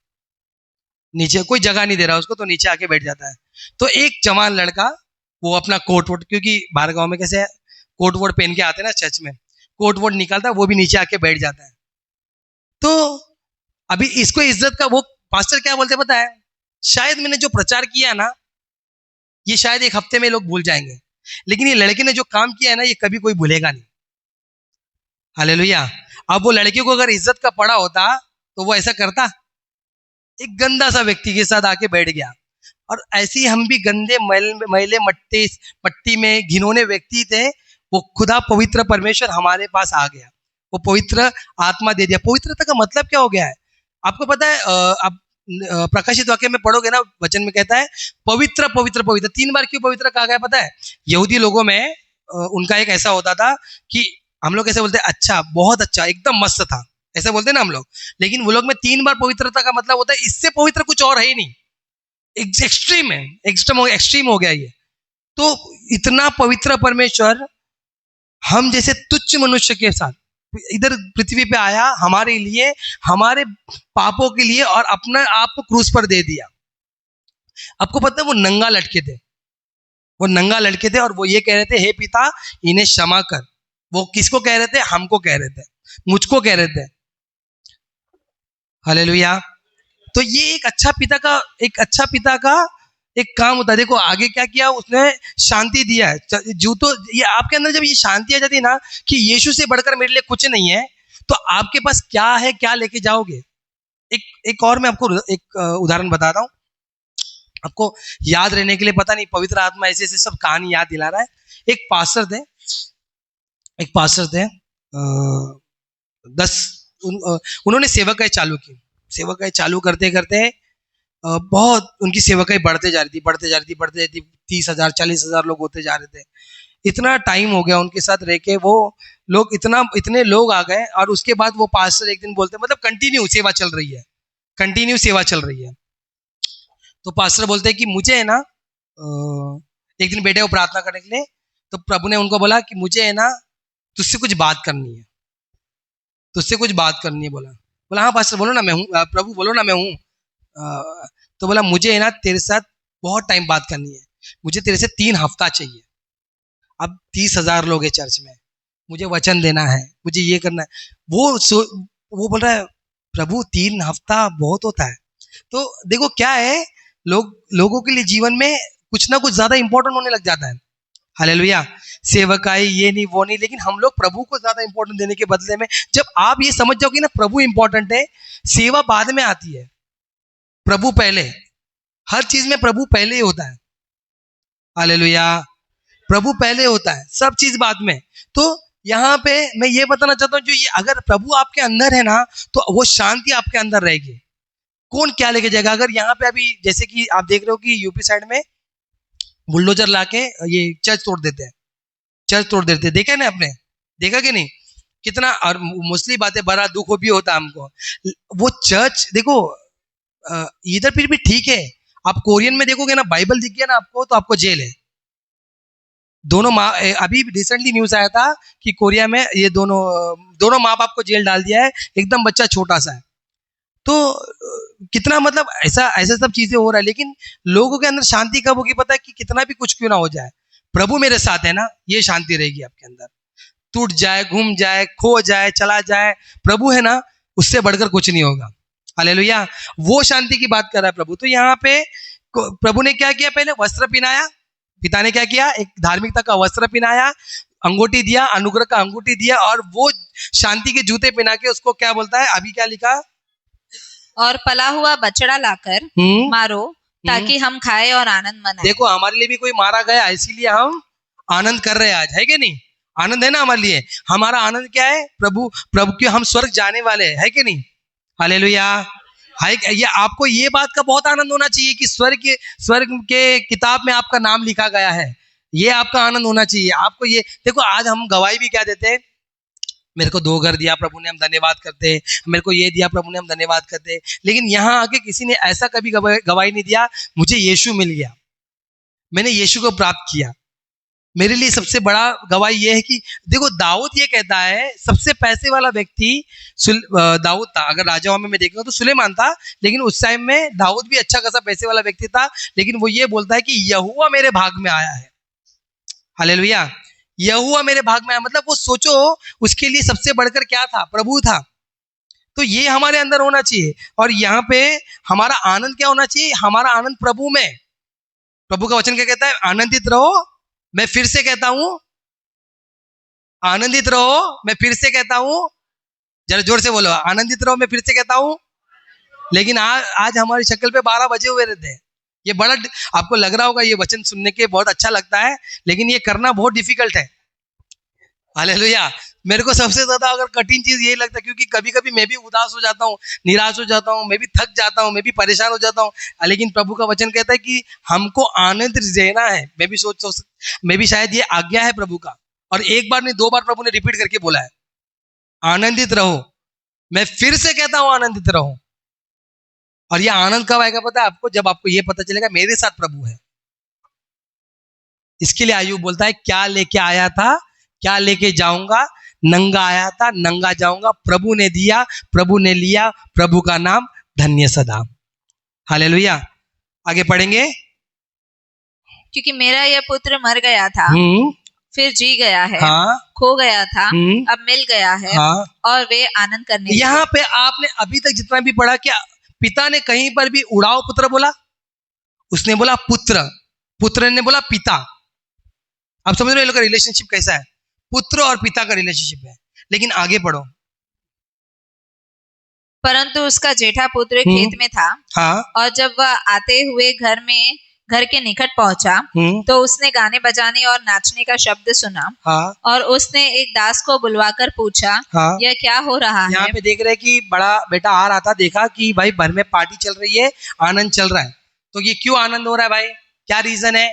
नीचे, कोई जगह नहीं दे रहा उसको, तो नीचे आके बैठ जाता है। तो एक जवान लड़का, वो अपना कोट वोट, क्योंकि बाहर गाँव में कैसे है, कोट वोट पहन के आते हैं ना चर्च में, कोट वोट निकालता है, वो भी नीचे आके बैठ जाता है। तो अभी इसको इज्जत का, वो पास्टर क्या बोलते पता है, शायद मैंने जो प्रचार किया ना, ये शायद एक हफ्ते में लोग भूल जाएंगे, लेकिन ये लड़के ने जो काम किया है ना, ये कभी कोई भूलेगा नहीं। हालेलुया। अब वो लड़के को अगर इज्जत का पड़ा होता, तो वो ऐसा करता? एक गंदा सा व्यक्ति के साथ आके बैठ गया। और ऐसे ही हम भी गंदे मैले मट्टी में घिनौने व्यक्ति थे। वो खुदा पवित्र परमेश्वर हमारे पास आ गया, वो पवित्र आत्मा दे दिया। पवित्रता का मतलब क्या हो गया है आपको पता है? आप प्रकाशित वाक्य में पढ़ोगे ना, वचन में कहता है पवित्र पवित्र पवित्र। 3 बार क्यों पवित्र कहा गया पता है? यहूदी लोगों में उनका एक ऐसा होता था कि हम लोग कैसे बोलते हैं, अच्छा, बहुत अच्छा, एकदम मस्त था, ऐसा बोलते हैं ना हम लोग। लेकिन वो लोग में 3 बार पवित्रता का मतलब होता है इससे पवित्र कुछ और है ही नहीं। एक्सट्रीम है, एक्सट्रीम हो गया ये। तो इतना पवित्र परमेश्वर हम जैसे तुच्छ मनुष्य के साथ इधर पृथ्वी पे आया, हमारे लिए, हमारे पापों के लिए, और अपने आप को क्रूस पर दे दिया। आपको पता है वो नंगा लटके थे, वो नंगा लटके थे, और वो ये कह रहे थे, हे पिता इन्हें क्षमा कर। वो किसको कह रहे थे? हमको कह रहे थे, मुझको कह रहे थे। हालेलुया। तो ये एक अच्छा पिता का एक काम होता है। देखो आगे क्या किया उसने, शांति दिया है। तो ये आपके अंदर जब ये शांति आ जाती है ना, कि यीशु से बढ़कर मेरे लिए कुछ नहीं है, तो आपके पास क्या है, क्या लेके जाओगे? एक और मैं आपको एक उदाहरण बताता हूँ, आपको याद रहने के लिए। पता नहीं पवित्र आत्मा ऐसे ऐसे सब कहानी याद दिला रहा है। एक पास्टर थे, 10 उन्होंने सेवकाई चालू की। सेवकाई चालू करते करते बहुत उनकी सेवकाई बढ़ते जा रही थी। 30,000 40,000 लोग होते जा रहे थे। इतना टाइम हो गया उनके साथ रह के, वो लोग इतने लोग आ गए। और उसके बाद वो पास्टर एक दिन बोलते, मतलब कंटिन्यू सेवा चल रही है। तो पास्टर बोलते हैं कि मुझे है ना, एक दिन बैठे वो प्रार्थना करने के लिए, तो प्रभु ने उनको बोला कि मुझे है ना तुझसे कुछ बात करनी है, बोला हाँ पास्टर बोलो ना मैं हूँ, प्रभु बोलो ना मैं हूँ। तो बोला मुझे है ना तेरे साथ बहुत टाइम बात करनी है, मुझे तेरे से 3 हफ्ता चाहिए। अब 30,000 लोग हैं चर्च में, मुझे वचन देना है, मुझे ये करना है। वो बोल रहा है प्रभु 3 हफ्ता बहुत होता है। तो देखो क्या है, लोगों के लिए जीवन में कुछ ना कुछ ज्यादा इंपॉर्टेंट होने लग जाता है। हालेलुया। सेवकाई ये नहीं वो नहीं, लेकिन हम लोग प्रभु को ज्यादा इंपॉर्टेंट देने के बदले में, जब आप ये समझ जाओगे ना प्रभु इंपॉर्टेंट है, सेवा बाद में आती है, प्रभु पहले। हर चीज में प्रभु पहले ही होता है। हालेलुया। प्रभु पहले होता है, सब चीज बाद में। तो यहाँ पे मैं ये बताना चाहता हूँ, जो ये अगर प्रभु आपके अंदर है ना, तो वो शांति आपके अंदर रहेगी। कौन क्या लेके जाएगा? अगर यहाँ पे अभी जैसे कि आप देख रहे हो कि यूपी साइड में बुलडोजर लाके ये चर्च तोड़ देते हैं, देखा ना आपने? देखा कि नहीं? कितना, और मोस्टली बातें बड़ा दुख भी होता हमको। वो चर्च देखो, इधर फिर भी ठीक है। आप कोरियन में देखोगे ना, बाइबल दिख गया ना आपको, तो आपको जेल है। दोनों माँ, अभी रिसेंटली न्यूज आया था कि कोरिया में ये दोनों माँ बाप को जेल डाल दिया है, एकदम बच्चा छोटा सा है। तो कितना, मतलब ऐसा सब चीजें हो रहा है। लेकिन लोगों के अंदर शांति कब होगी पता है? कि कितना भी कुछ क्यों ना हो जाए, प्रभु मेरे साथ है ना, ये शांति रहेगी आपके अंदर। टूट जाए, घूम जाए, खो जाए, चला जाए, प्रभु है ना, उससे बढ़कर कुछ नहीं होगा। हालेलुया। वो शांति की बात कर रहा है प्रभु। तो यहाँ पे प्रभु ने क्या किया? पहले वस्त्र पहनाया। पिता ने क्या किया? एक धार्मिकता का वस्त्र पहनाया, अंगूठी दिया, अनुग्रह का अंगूठी दिया, और वो शांति के जूते पहना के उसको क्या बोलता है? अभी क्या लिखा? और पला हुआ बछड़ा लाकर मारो, ताकि हम खाए और आनंद मनाएं। देखो, हमारे लिए भी कोई मारा गया, इसीलिए हम आनंद कर रहे हैं आज, है कि नहीं? आनंद है ना हमारे लिए। हमारा आनंद क्या है? प्रभु के हम स्वर्ग जाने वाले हैं, है कि नहीं? हालेलुया। ये आपको ये बात का बहुत आनंद होना चाहिए कि स्वर्ग के किताब में आपका नाम लिखा गया है। ये आपका आनंद होना चाहिए आपको। ये देखो, आज हम गवाही भी क्या देते हैं? मेरे को 2 घर दिया प्रभु ने, हम धन्यवाद करते हैं। मेरे को ये दिया प्रभु ने, हम धन्यवाद करते हैं। लेकिन यहाँ आके किसी ने ऐसा कभी गवाही नहीं दिया, मुझे यीशु मिल गया, मैंने यीशु को प्राप्त किया। मेरे लिए सबसे बड़ा गवाही ये है कि देखो, दाऊद ये कहता है, सबसे पैसे वाला व्यक्ति दाऊद था। अगर राजाओं में मैं देखूंगा तो सुलेमान था, लेकिन उस टाइम में दाऊद भी अच्छा खासा पैसे वाला व्यक्ति था। लेकिन वो ये बोलता है कि यहोवा मेरे भाग में आया है। हालेलुया। यहोवा मेरे भाग में आया, मतलब वो सोचो, उसके लिए सबसे बढ़कर क्या था? प्रभु था। तो ये हमारे अंदर होना चाहिए। और यहाँ पे हमारा आनंद क्या होना चाहिए? हमारा आनंद प्रभु में। प्रभु का वचन क्या कहता है? आनंदित रहो, मैं फिर से कहता हूं, आनंदित रहो, मैं फिर से कहता हूं। जरा जोर से बोलो, आनंदित रहो, मैं फिर से कहता हूं। लेकिन आज हमारी शक्ल पे 12 बजे हुए रहते हैं। ये बड़ा, आपको लग रहा होगा ये वचन सुनने के बहुत अच्छा लगता है, लेकिन ये करना बहुत डिफिकल्ट है। हालेलुया। मेरे को सबसे ज्यादा अगर कठिन चीज यही लगता है, क्योंकि कभी कभी मैं भी उदास हो जाता हूँ, निराश हो जाता हूँ, मैं भी थक जाता हूँ, मैं भी परेशान हो जाता हूँ। लेकिन प्रभु का वचन कहता है कि हमको आनंद रहना है। मैं भी शायद ये आज्ञा है प्रभु का। और एक बार नहीं, 2 बार प्रभु ने रिपीट करके बोला है, आनंदित रहो, मैं फिर से कहता हूं, आनंदित रहो। और ये आनंद कब आएगा पता है आपको? जब आपको ये पता चलेगा मेरे साथ प्रभु है। इसके लिए आयु बोलता है, क्या लेके आया था, क्या लेके जाऊंगा? नंगा आया था, नंगा जाऊंगा। प्रभु ने दिया, प्रभु ने लिया, प्रभु का नाम धन्य सदा। हालेलुया। आगे पढ़ेंगे। क्योंकि मेरा यह पुत्र मर गया था, फिर जी गया है, हाँ, खो गया था, अब मिल गया है, हाँ, और वे आनंद करने। यहाँ पे आपने अभी तक जितना भी पढ़ा, क्या पिता ने कहीं पर भी उड़ाओ पुत्र बोला? उसने बोला पुत्र, पुत्र ने बोला पिता। आप समझ रहे हो लोग रिलेशनशिप कैसा है? पुत्र और पिता का रिलेशनशिप है। लेकिन आगे पढ़ो। परंतु उसका जेठा पुत्र खेत में था, हाँ, और जब वह आते हुए घर के निकट पहुंचा, तो उसने गाने बजाने और नाचने का शब्द सुना। हाँ, और उसने एक दास को बुलवाकर पूछा, हाँ, यह क्या हो रहा है? यहाँ पे देख रहे कि बड़ा बेटा आ रहा था, देखा कि भाई घर में पार्टी चल रही है, आनंद चल रहा है। तो ये क्यों आनंद हो रहा है भाई, क्या रीजन है?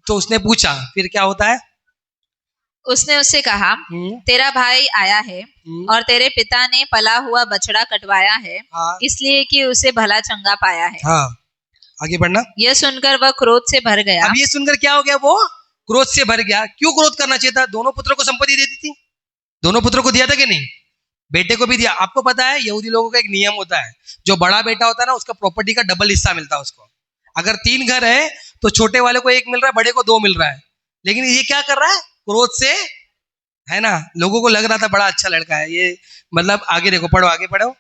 तो उसने पूछा, फिर क्या होता है? उसने उससे कहा, तेरा भाई आया है, और तेरे पिता ने पला हुआ बछड़ा कटवाया है, हाँ, इसलिए कि उसे भला चंगा पाया है। हाँ, आगे बढ़ना। यह सुनकर वह क्रोध से भर गया। अब ये सुनकर क्या हो गया? वो क्रोध से भर गया। क्यों क्रोध करना चाहिए था? दोनों पुत्रों को संपत्ति दे दी थी, दोनों पुत्रों को दिया था कि नहीं? बेटे को भी दिया। आपको पता है यहूदी लोगों का एक नियम होता है, जो बड़ा बेटा होता है ना, उसका प्रॉपर्टी का डबल हिस्सा मिलता है उसको। अगर 3 घर है तो छोटे वाले को 1 मिल रहा है, बड़े को 2 मिल रहा है। लेकिन ये क्या कर रहा है? क्रोध से, है ना, लोगों को लग रहा था बड़ा अच्छा लड़का है ये, मतलब आगे देखो, पढ़ो, आगे पढ़ो।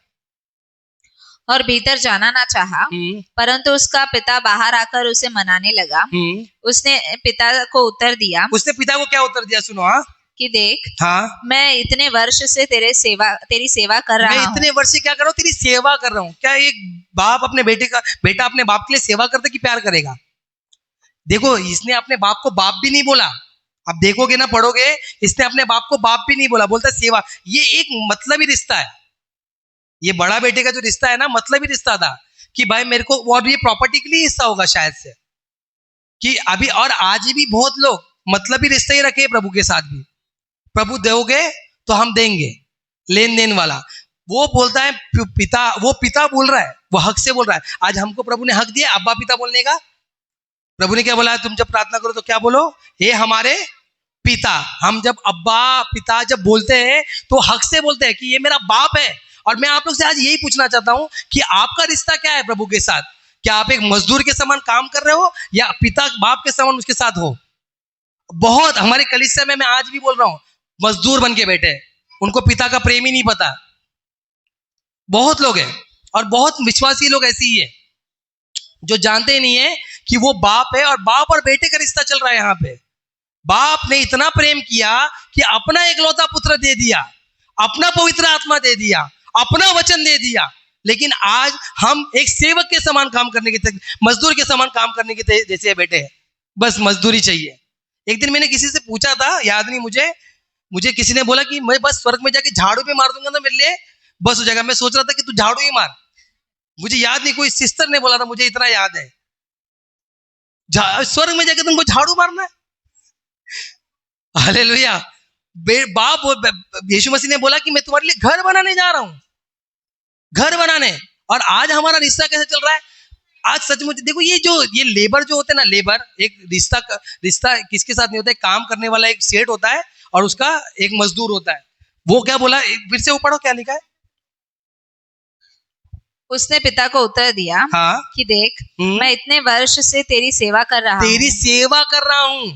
और भीतर जाना ना चाहा, परंतु उसका पिता बाहर आकर उसे मनाने लगा। उसने पिता को उत्तर दिया। उसने पिता को क्या उत्तर दिया? सुनो, हाँ, कि देख, हाँ, मैं इतने वर्ष से तेरी सेवा कर रहा हूँ। मैं इतने वर्ष से क्या कर रहा हूँ? तेरी सेवा कर रहा हूँ। क्या एक बाप अपने बेटा अपने बाप के लिए सेवा करता कि प्यार करेगा? देखो, इसने अपने बाप को बाप भी नहीं बोला। अब देखोगे ना, पढ़ोगे, इसने अपने बाप को बाप भी नहीं बोला, बोलता सेवा। ये एक मतलबी रिश्ता है। ये बड़ा बेटे का जो रिश्ता है ना, मतलबी रिश्ता था कि भाई मेरे को, और ये प्रॉपर्टी के लिए हिस्सा होगा शायद से, कि अभी और आज भी बहुत लोग मतलबी रिश्ता ही रखे प्रभु के साथ भी। प्रभु दोगे तो हम देंगे, लेन देन वाला। वो बोलता है पिता, वो पिता बोल रहा है, वो हक से बोल रहा है। आज हमको प्रभु ने हक दिया अब्बा पिता बोलने का। प्रभु ने क्या बोला? तुम जब प्रार्थना करो तो क्या बोलो? हे हमारे पिता। हम जब अब्बा पिता जब बोलते हैं तो हक से बोलते हैं कि ये मेरा बाप है। और मैं आप लोग से आज यही पूछना चाहता हूं कि आपका रिश्ता क्या है प्रभु के साथ? क्या आप एक मजदूर के समान काम कर रहे हो, या पिता बाप के समान उसके साथ हो? बहुत हमारे कलीसिया में मैं आज भी बोल रहा हूं, मजदूर बन के बैठे, उनको पिता का प्रेम ही नहीं पता। बहुत लोग हैं और बहुत विश्वासी लोग ऐसे ही है जो जानते ही नहीं है कि वो बाप है और बाप और बेटे का रिश्ता चल रहा है। यहाँ पे बाप ने इतना प्रेम किया कि अपना एकलौता पुत्र दे दिया, अपना पवित्र आत्मा दे दिया, अपना वचन दे दिया। लेकिन आज हम एक सेवक के समान काम करने के, मजदूर के समान काम करने के जैसे बैठे हैं, बस मजदूरी चाहिए। एक दिन मैंने किसी से पूछा था, याद नहीं मुझे किसी ने बोला कि मैं बस स्वर्ग में जाके झाड़ू पे मार दूंगा ना मेरे लिए बस हो जाएगा। मैं सोच रहा था कि तू झाड़ू ही मार, मुझे याद नहीं, कोई सिस्टर ने बोला था, मुझे इतना याद है, स्वर्ग में जाके तुमको झाड़ू मारना है। हालेलुया। बाप यीशु मसीह ने बोला कि मैं तुम्हारे लिए घर बनाने जा रहा हूं, घर बनाने। और आज हमारा रिश्ता कैसे चल रहा है? आज सचमुच देखो, ये लेबर जो होते हैं ना, लेबर, एक रिश्ता किसके साथ नहीं होता है? काम करने वाला एक सेठ होता है और उसका एक मजदूर होता है। वो क्या बोला, फिर से वो पढ़ो, क्या लिखा है? उसने पिता को उत्तर दिया, हाँ? कि देख, मैं इतने वर्ष से तेरी सेवा कर रहा हूं।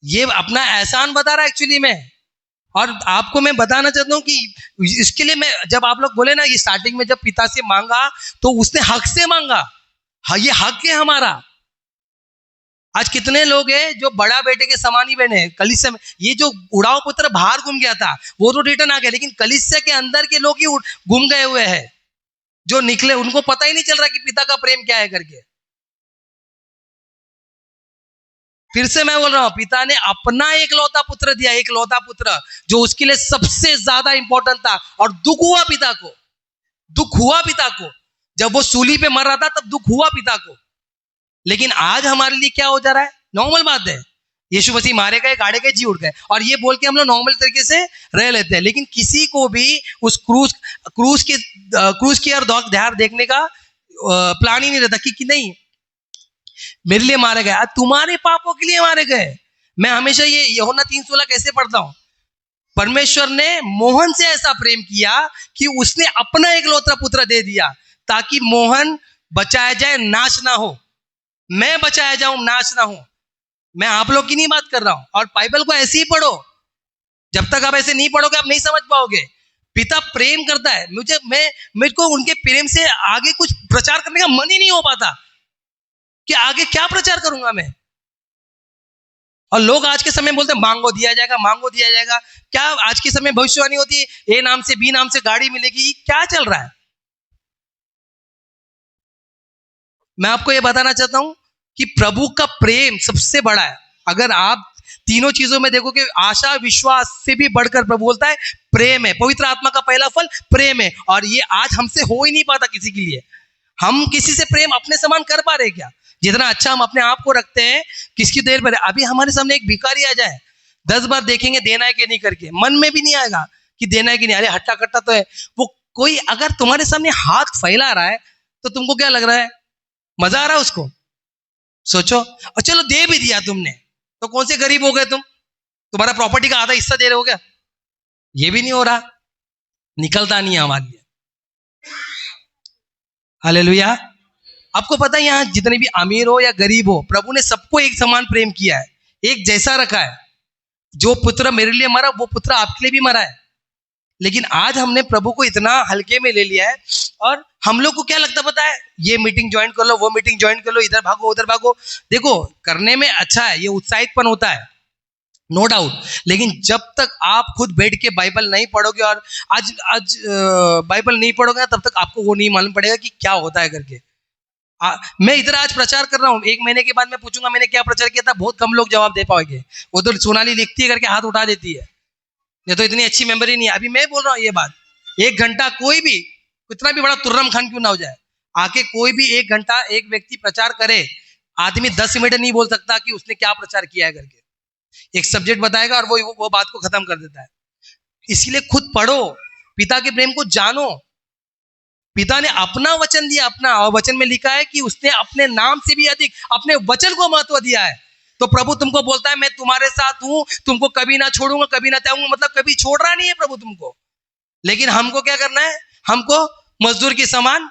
ये अपना एहसान बता रहा है एक्चुअली में। और आपको मैं बताना चाहता हूं कि इसके लिए मैं, जब आप लोग बोले ना ये स्टार्टिंग में, जब पिता से मांगा तो उसने हक से मांगा। हाँ, ये हक है हमारा। आज कितने लोग हैं जो बड़ा बेटे के समान ही बने हैं कलीसिया में। ये जो उड़ाव पुत्र बाहर घूम गया था वो तो रिटर्न आ गया, लेकिन कलीसिया के अंदर के लोग ही घूम गए हुए हैं, जो निकले उनको पता ही नहीं चल रहा कि पिता का प्रेम क्या है करके। फिर से मैं बोल रहा हूं, पिता ने अपना एकलौता पुत्र दिया, एकलौता पुत्र जो उसके लिए सबसे ज्यादा इंपॉर्टेंट था। और दुख हुआ पिता को जब वो सूली पे मर रहा था, तब दुख हुआ पिता को। लेकिन आज हमारे लिए क्या हो जा रहा है? नॉर्मल बात है, यीशु मसीह मारे गए, गाड़े गए, जी उठ गए, और ये बोल के हम लोग नॉर्मल तरीके से रह लेते हैं। लेकिन किसी को भी उस क्रूस की और ध्यान देखने का प्लान ही नहीं रहता कि नहीं, मेरे लिए मारे गए, आज तुम्हारे पापों के लिए मारे गए। मैं हमेशा ये यूहन्ना 3:16 कैसे पढ़ता हूं, परमेश्वर ने मोहन से ऐसा प्रेम किया कि उसने अपना एकलौता पुत्र दे दिया ताकि मोहन बचाया जाए, नाश ना हो। मैं बचाया जाऊं, नाश ना हो। मैं आप लोग की नहीं बात कर रहा हूं। और बाइबल को ऐसे ही पढ़ो, जब तक आप ऐसे नहीं पढ़ोगे आप नहीं समझ पाओगे। पिता प्रेम करता है, मुझको उनके प्रेम से आगे कुछ प्रचार करने का मन ही नहीं हो पाता कि आगे क्या प्रचार करूंगा मैं। और लोग आज के समय बोलते हैं मांगो दिया जाएगा, मांगो दिया जाएगा। क्या आज के समय भविष्यवाणी होती है, ए नाम से बी नाम से गाड़ी मिलेगी? क्या चल रहा है? मैं आपको यह बताना चाहता हूं कि प्रभु का प्रेम सबसे बड़ा है। अगर आप तीनों चीजों में देखो कि आशा विश्वास से भी बढ़कर प्रभु बोलता है प्रेम है। पवित्र आत्मा का पहला फल प्रेम है, और ये आज हमसे हो ही नहीं पाता किसी के लिए। हम किसी से प्रेम अपने समान कर पा रहे क्या? जितना अच्छा हम अपने आप को रखते हैं, किसकी देर पर। अभी हमारे सामने एक भिखारी आ जाए, 10 बार देखेंगे देना है कि नहीं करके, मन में भी नहीं आएगा कि देना है कि नहीं। अरे हट्टा कट्टा तो है वो। कोई अगर तुम्हारे सामने हाथ फैला रहा है तो तुमको क्या लग रहा है? मजा आ रहा है उसको? सोचो। और चलो दे भी दिया तुमने, तो कौन से गरीब हो गए तुम? तुम्हारा प्रॉपर्टी का आधा हिस्सा दे रहे हो क्या? ये भी नहीं हो रहा, निकलता नहीं है हमारे लिए। हालेलुया। आपको पता है यहाँ जितने भी अमीर हो या गरीब हो, प्रभु ने सबको एक समान प्रेम किया है, एक जैसा रखा है। जो पुत्र मेरे लिए मरा वो पुत्र आपके लिए भी मरा है। लेकिन आज हमने प्रभु को इतना हल्के में ले लिया है, और हम लोग को क्या लगता पता है, ये मीटिंग ज्वाइन कर लो, वो मीटिंग ज्वाइन कर लो, इधर भागो उधर भागो। देखो करने में अच्छा है, ये उत्साहितपन होता है, नो डाउट। लेकिन जब तक आप खुद बैठ के बाइबल नहीं पढ़ोगे, और आज बाइबल नहीं पढ़ोगे ना, तब तक आपको वो नहीं मालूम पड़ेगा कि क्या होता है करके। मैं इधर आज प्रचार कर रहा हूँ, 1 महीने के बाद मैं पूछूंगा मैंने क्या प्रचार किया था, बहुत कम लोग जवाब दे पाओगे। वो तो सोनाली लिखती है करके हाथ उठा देती है, ये तो इतनी अच्छी मेमोरी नहीं है। अभी मैं बोल रहा हूँ ये बात, 1 घंटा कोई भी कितना भी बड़ा तुर्रम खान क्यों ना हो जाए, आके कोई भी 1 घंटा एक व्यक्ति प्रचार करे, आदमी 10 मिनट नहीं बोल सकता कि उसने क्या प्रचार किया है करके। एक सब्जेक्ट बताएगा और वो बात को खत्म कर देता है। इसलिए खुद पढ़ो, पिता के प्रेम को जानो। पिता ने अपना वचन दिया, अपना, और वचन में लिखा है कि उसने अपने नाम से भी अधिक अपने वचन को महत्व दिया है। तो प्रभु तुमको बोलता है मैं तुम्हारे साथ हूं, तुमको कभी ना छोड़ूंगा, कभी ना त्यागूंगा। मतलब कभी छोड़ रहा नहीं है प्रभु तुमको। लेकिन हमको क्या करना है? हमको मजदूर के समान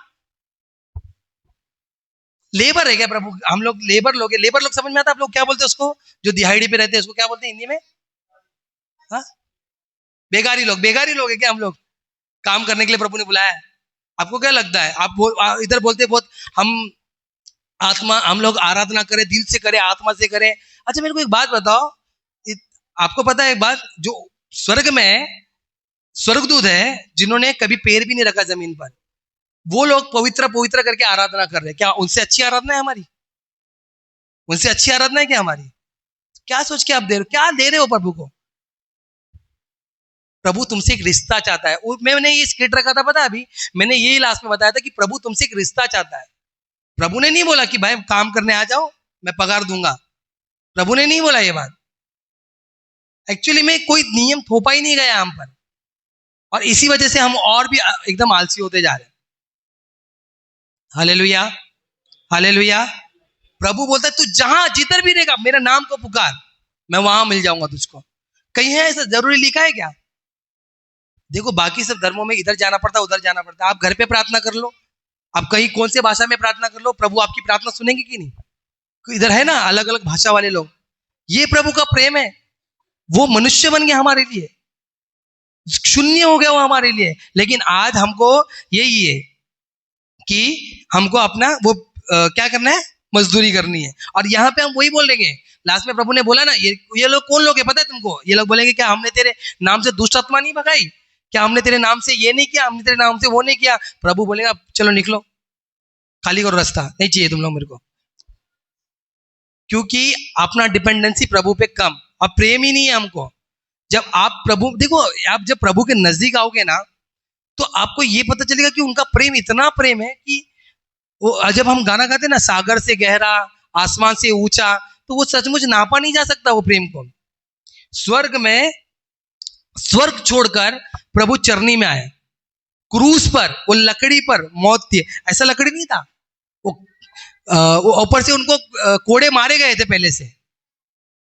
लेबर है क्या प्रभु? हम लोग लेबर लोग है। लेबर लोग समझ में आता है आप लोग क्या बोलते हैं उसको? जो दिहाड़ी पे रहते हैं उसको क्या बोलते हैं हिंदी में? हाँ, बेगारी लोग। बेगारी लोग है क्या हम लोग? काम करने के लिए प्रभु ने बुलाया है। आपको क्या लगता है? आप इधर बोलते बहुत हम लोग आराधना करें, दिल से करें, आत्मा से करें। अच्छा मेरे को एक बात बताओ, आपको पता है एक बात, जो स्वर्ग में स्वर्गदूत है जिन्होंने कभी पैर भी नहीं रखा जमीन पर, वो लोग पवित्र पवित्र करके आराधना कर रहे हैं। क्या उनसे अच्छी आराधना है हमारी? उनसे अच्छी आराधना है क्या हमारी? क्या सोच के आप दे रहे हो? क्या दे रहे हो प्रभु को? प्रभु तुमसे एक रिश्ता चाहता है। मैंने ये स्क्रिप्ट रखा था, पता है अभी मैंने यही लास्ट में बताया था कि प्रभु तुमसे एक रिश्ता चाहता है। प्रभु ने नहीं बोला कि भाई काम करने आ जाओ मैं पगार दूंगा। प्रभु ने नहीं बोला ये बात। एक्चुअली में कोई नियम थोपा ही नहीं गया हम पर, और इसी वजह से हम और भी एकदम आलसी होते जा रहे हैं। Hallelujah, hallelujah. प्रभु बोलता है तू जहां जिधर भी रहेगा मेरा नाम को पुकार, मैं वहां मिल जाऊंगा तुझको। कहीं है ऐसा जरूरी लिखा है क्या? देखो बाकी सब धर्मों में इधर जाना पड़ता है उधर जाना पड़ता है। आप घर पे प्रार्थना कर लो, आप कहीं कौन से भाषा में प्रार्थना कर लो, प्रभु आपकी प्रार्थना सुनेंगे कि नहीं? इधर है ना अलग अलग भाषा वाले लोग। ये प्रभु का प्रेम है। वो मनुष्य बन गया हमारे लिए, शून्य हो गया वो हमारे लिए। लेकिन आज हमको यही है कि हमको अपना वो क्या करना है, मजदूरी करनी है। और यहाँ पे हम वही बोलेंगे। लास्ट में प्रभु ने बोला ना, ये लोग कौन लोग है पता है तुमको? ये लोग बोलेंगे क्या हमने तेरे नाम से दुष्ट आत्मा नहीं भगाई? क्या हमने तेरे नाम से ये नहीं किया? हमने तेरे नाम से वो नहीं किया? प्रभु बोलेगा चलो निकलो, खाली करो रास्ता, नहीं चाहिए तुम लोग मेरे को। क्योंकि अपना डिपेंडेंसी प्रभु पे कम और प्रेम ही नहीं है हमको। जब आप प्रभु देखो, आप जब प्रभु के नजदीक आओगे ना तो आपको ये पता चलेगा कि उनका प्रेम इतना प्रेम है कि वो जब हम गाना गाते ना, सागर से गहरा आसमान से ऊंचा, तो वो सचमुच नापा नहीं जा सकता वो प्रेम को। स्वर्ग में स्वर्ग छोड़कर प्रभु चरनी में आए, क्रूस पर वो लकड़ी पर मौत थी। ऐसा लकड़ी नहीं था, वो ऊपर से उनको कोड़े मारे गए थे पहले से।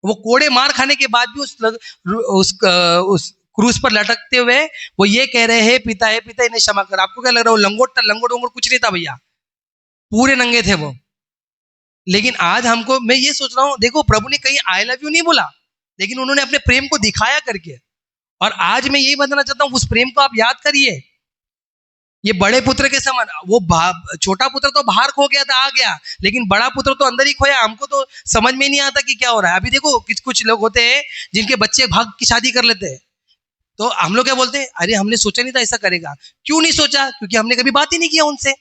वो कोड़े मार खाने के बाद भी उस क्रूस पर लटकते हुए वो ये कह रहे हैं पिता है पिता इन्हें क्षमा कर। आपको क्या लग रहा है वो लंगोट वंगोट कुछ नहीं था भैया, पूरे नंगे थे वो। लेकिन आज हमको, मैं ये सोच रहा हूं, देखो प्रभु ने कहीं आई लव यू नहीं बोला, लेकिन उन्होंने अपने प्रेम को दिखाया करके। और आज मैं यही बताना चाहता हूं, उस प्रेम को आप याद करिए। ये बड़े पुत्र के समान, वो छोटा पुत्र तो बाहर खो गया था, आ गया, लेकिन बड़ा पुत्र तो अंदर ही खोया। हमको तो समझ में नहीं आता कि क्या हो रहा है। अभी देखो कुछ लोग होते हैं जिनके बच्चे भाग की शादी कर लेते हैं, तो हम लोग क्या बोलते हैं, अरे हमने सोचा नहीं था ऐसा करेगा। क्यों नहीं सोचा? क्योंकि हमने कभी बात ही नहीं किया उनसे।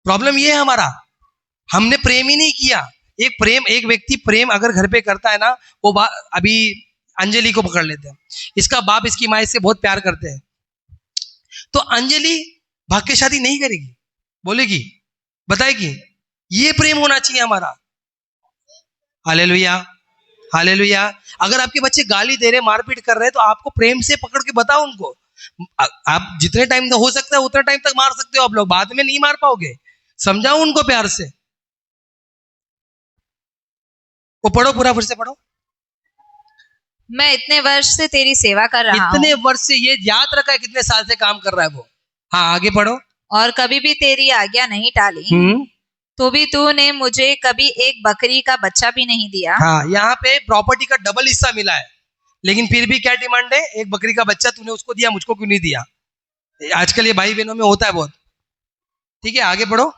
प्रॉब्लम ये है हमारा, हमने प्रेम ही नहीं किया। एक व्यक्ति प्रेम अगर घर पे करता है ना, वो अभी अंजलि को पकड़ लेते हैं, इसका बाप इसकी माँ इससे बहुत प्यार करते हैं, तो अंजलि भाग के शादी नहीं करेगी, बोलेगी, बताएगी। ये प्रेम होना चाहिए हमारा। Hallelujah, hallelujah. अगर आपके बच्चे गाली दे रहे, मारपीट कर रहे हैं, तो आपको प्रेम से पकड़ के बताओ उनको। आप जितने टाइम हो सकता है उतने टाइम तक मार सकते हो आप लोग, बाद में नहीं मार पाओगे। समझाओ उनको प्यार से। वो पढ़ो, पूरा फिर से पढ़ो। मैं इतने वर्ष से तेरी सेवा कर रहा हूँ। इतने वर्ष से, ये याद रखा है कितने साल से काम कर रहा है वो। हाँ आगे पढ़ो। और कभी भी तेरी आज्ञा नहीं टाली, तो भी तूने मुझे कभी एक बकरी का बच्चा भी नहीं दिया। हाँ, यहाँ पे प्रॉपर्टी का डबल हिस्सा मिला है, लेकिन फिर भी क्या डिमांड है? एक बकरी का बच्चा तूने उसको दिया, मुझको क्यों नहीं दिया? आजकल ये भाई बहनों में होता है बहुत। ठीक है आगे पढ़ो।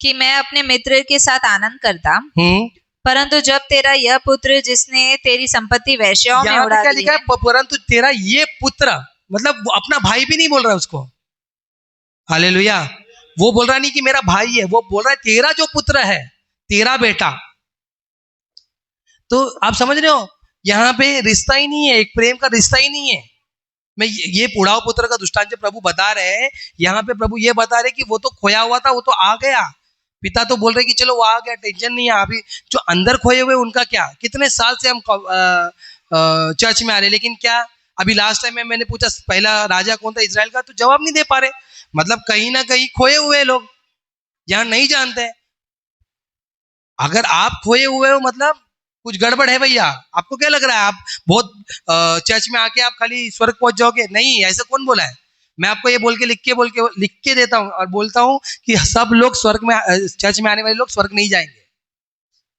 कि मैं अपने मित्र के साथ आनंद करता, परंतु जब तेरा यह पुत्र जिसने तेरी संपत्ति वैश्याओं में उड़ा दी है। परंतु तेरा ये पुत्र, मतलब वो अपना भाई भी नहीं बोल रहा है उसको। हालेलुया। वो बोल रहा नहीं कि मेरा भाई है, वो बोल रहा है तेरा जो पुत्र है, तेरा बेटा। तो आप समझ रहे हो, यहाँ पे रिश्ता ही नहीं है, एक प्रेम का रिश्ता ही नहीं है। मैं ये उड़ाव पुत्र का दृष्टांत प्रभु बता रहे हैं, यहाँ पे प्रभु ये बता रहे कि वो तो खोया हुआ था, वो तो आ गया। पिता तो बोल रहे कि चलो वो आ गया, टेंशन नहीं है। अभी जो अंदर खोए हुए उनका क्या? कितने साल से हम चर्च में आ रहे, लेकिन क्या अभी लास्ट टाइम में मैंने पूछा पहला राजा कौन था इजराइल का, तो जवाब नहीं दे पा रहे। मतलब कहीं ना कहीं खोए हुए लोग यहाँ नहीं जानते। अगर आप खोए हुए हो मतलब कुछ गड़बड़ है भैया। आपको क्या लग रहा है आप बहुत चर्च में आके आप खाली स्वर्ग पहुंच जाओगे? नहीं, ऐसा कौन बोला है? मैं आपको ये लिख के देता हूँ और बोलता हूँ कि सब लोग स्वर्ग में, चर्च में आने वाले लोग स्वर्ग नहीं जाएंगे,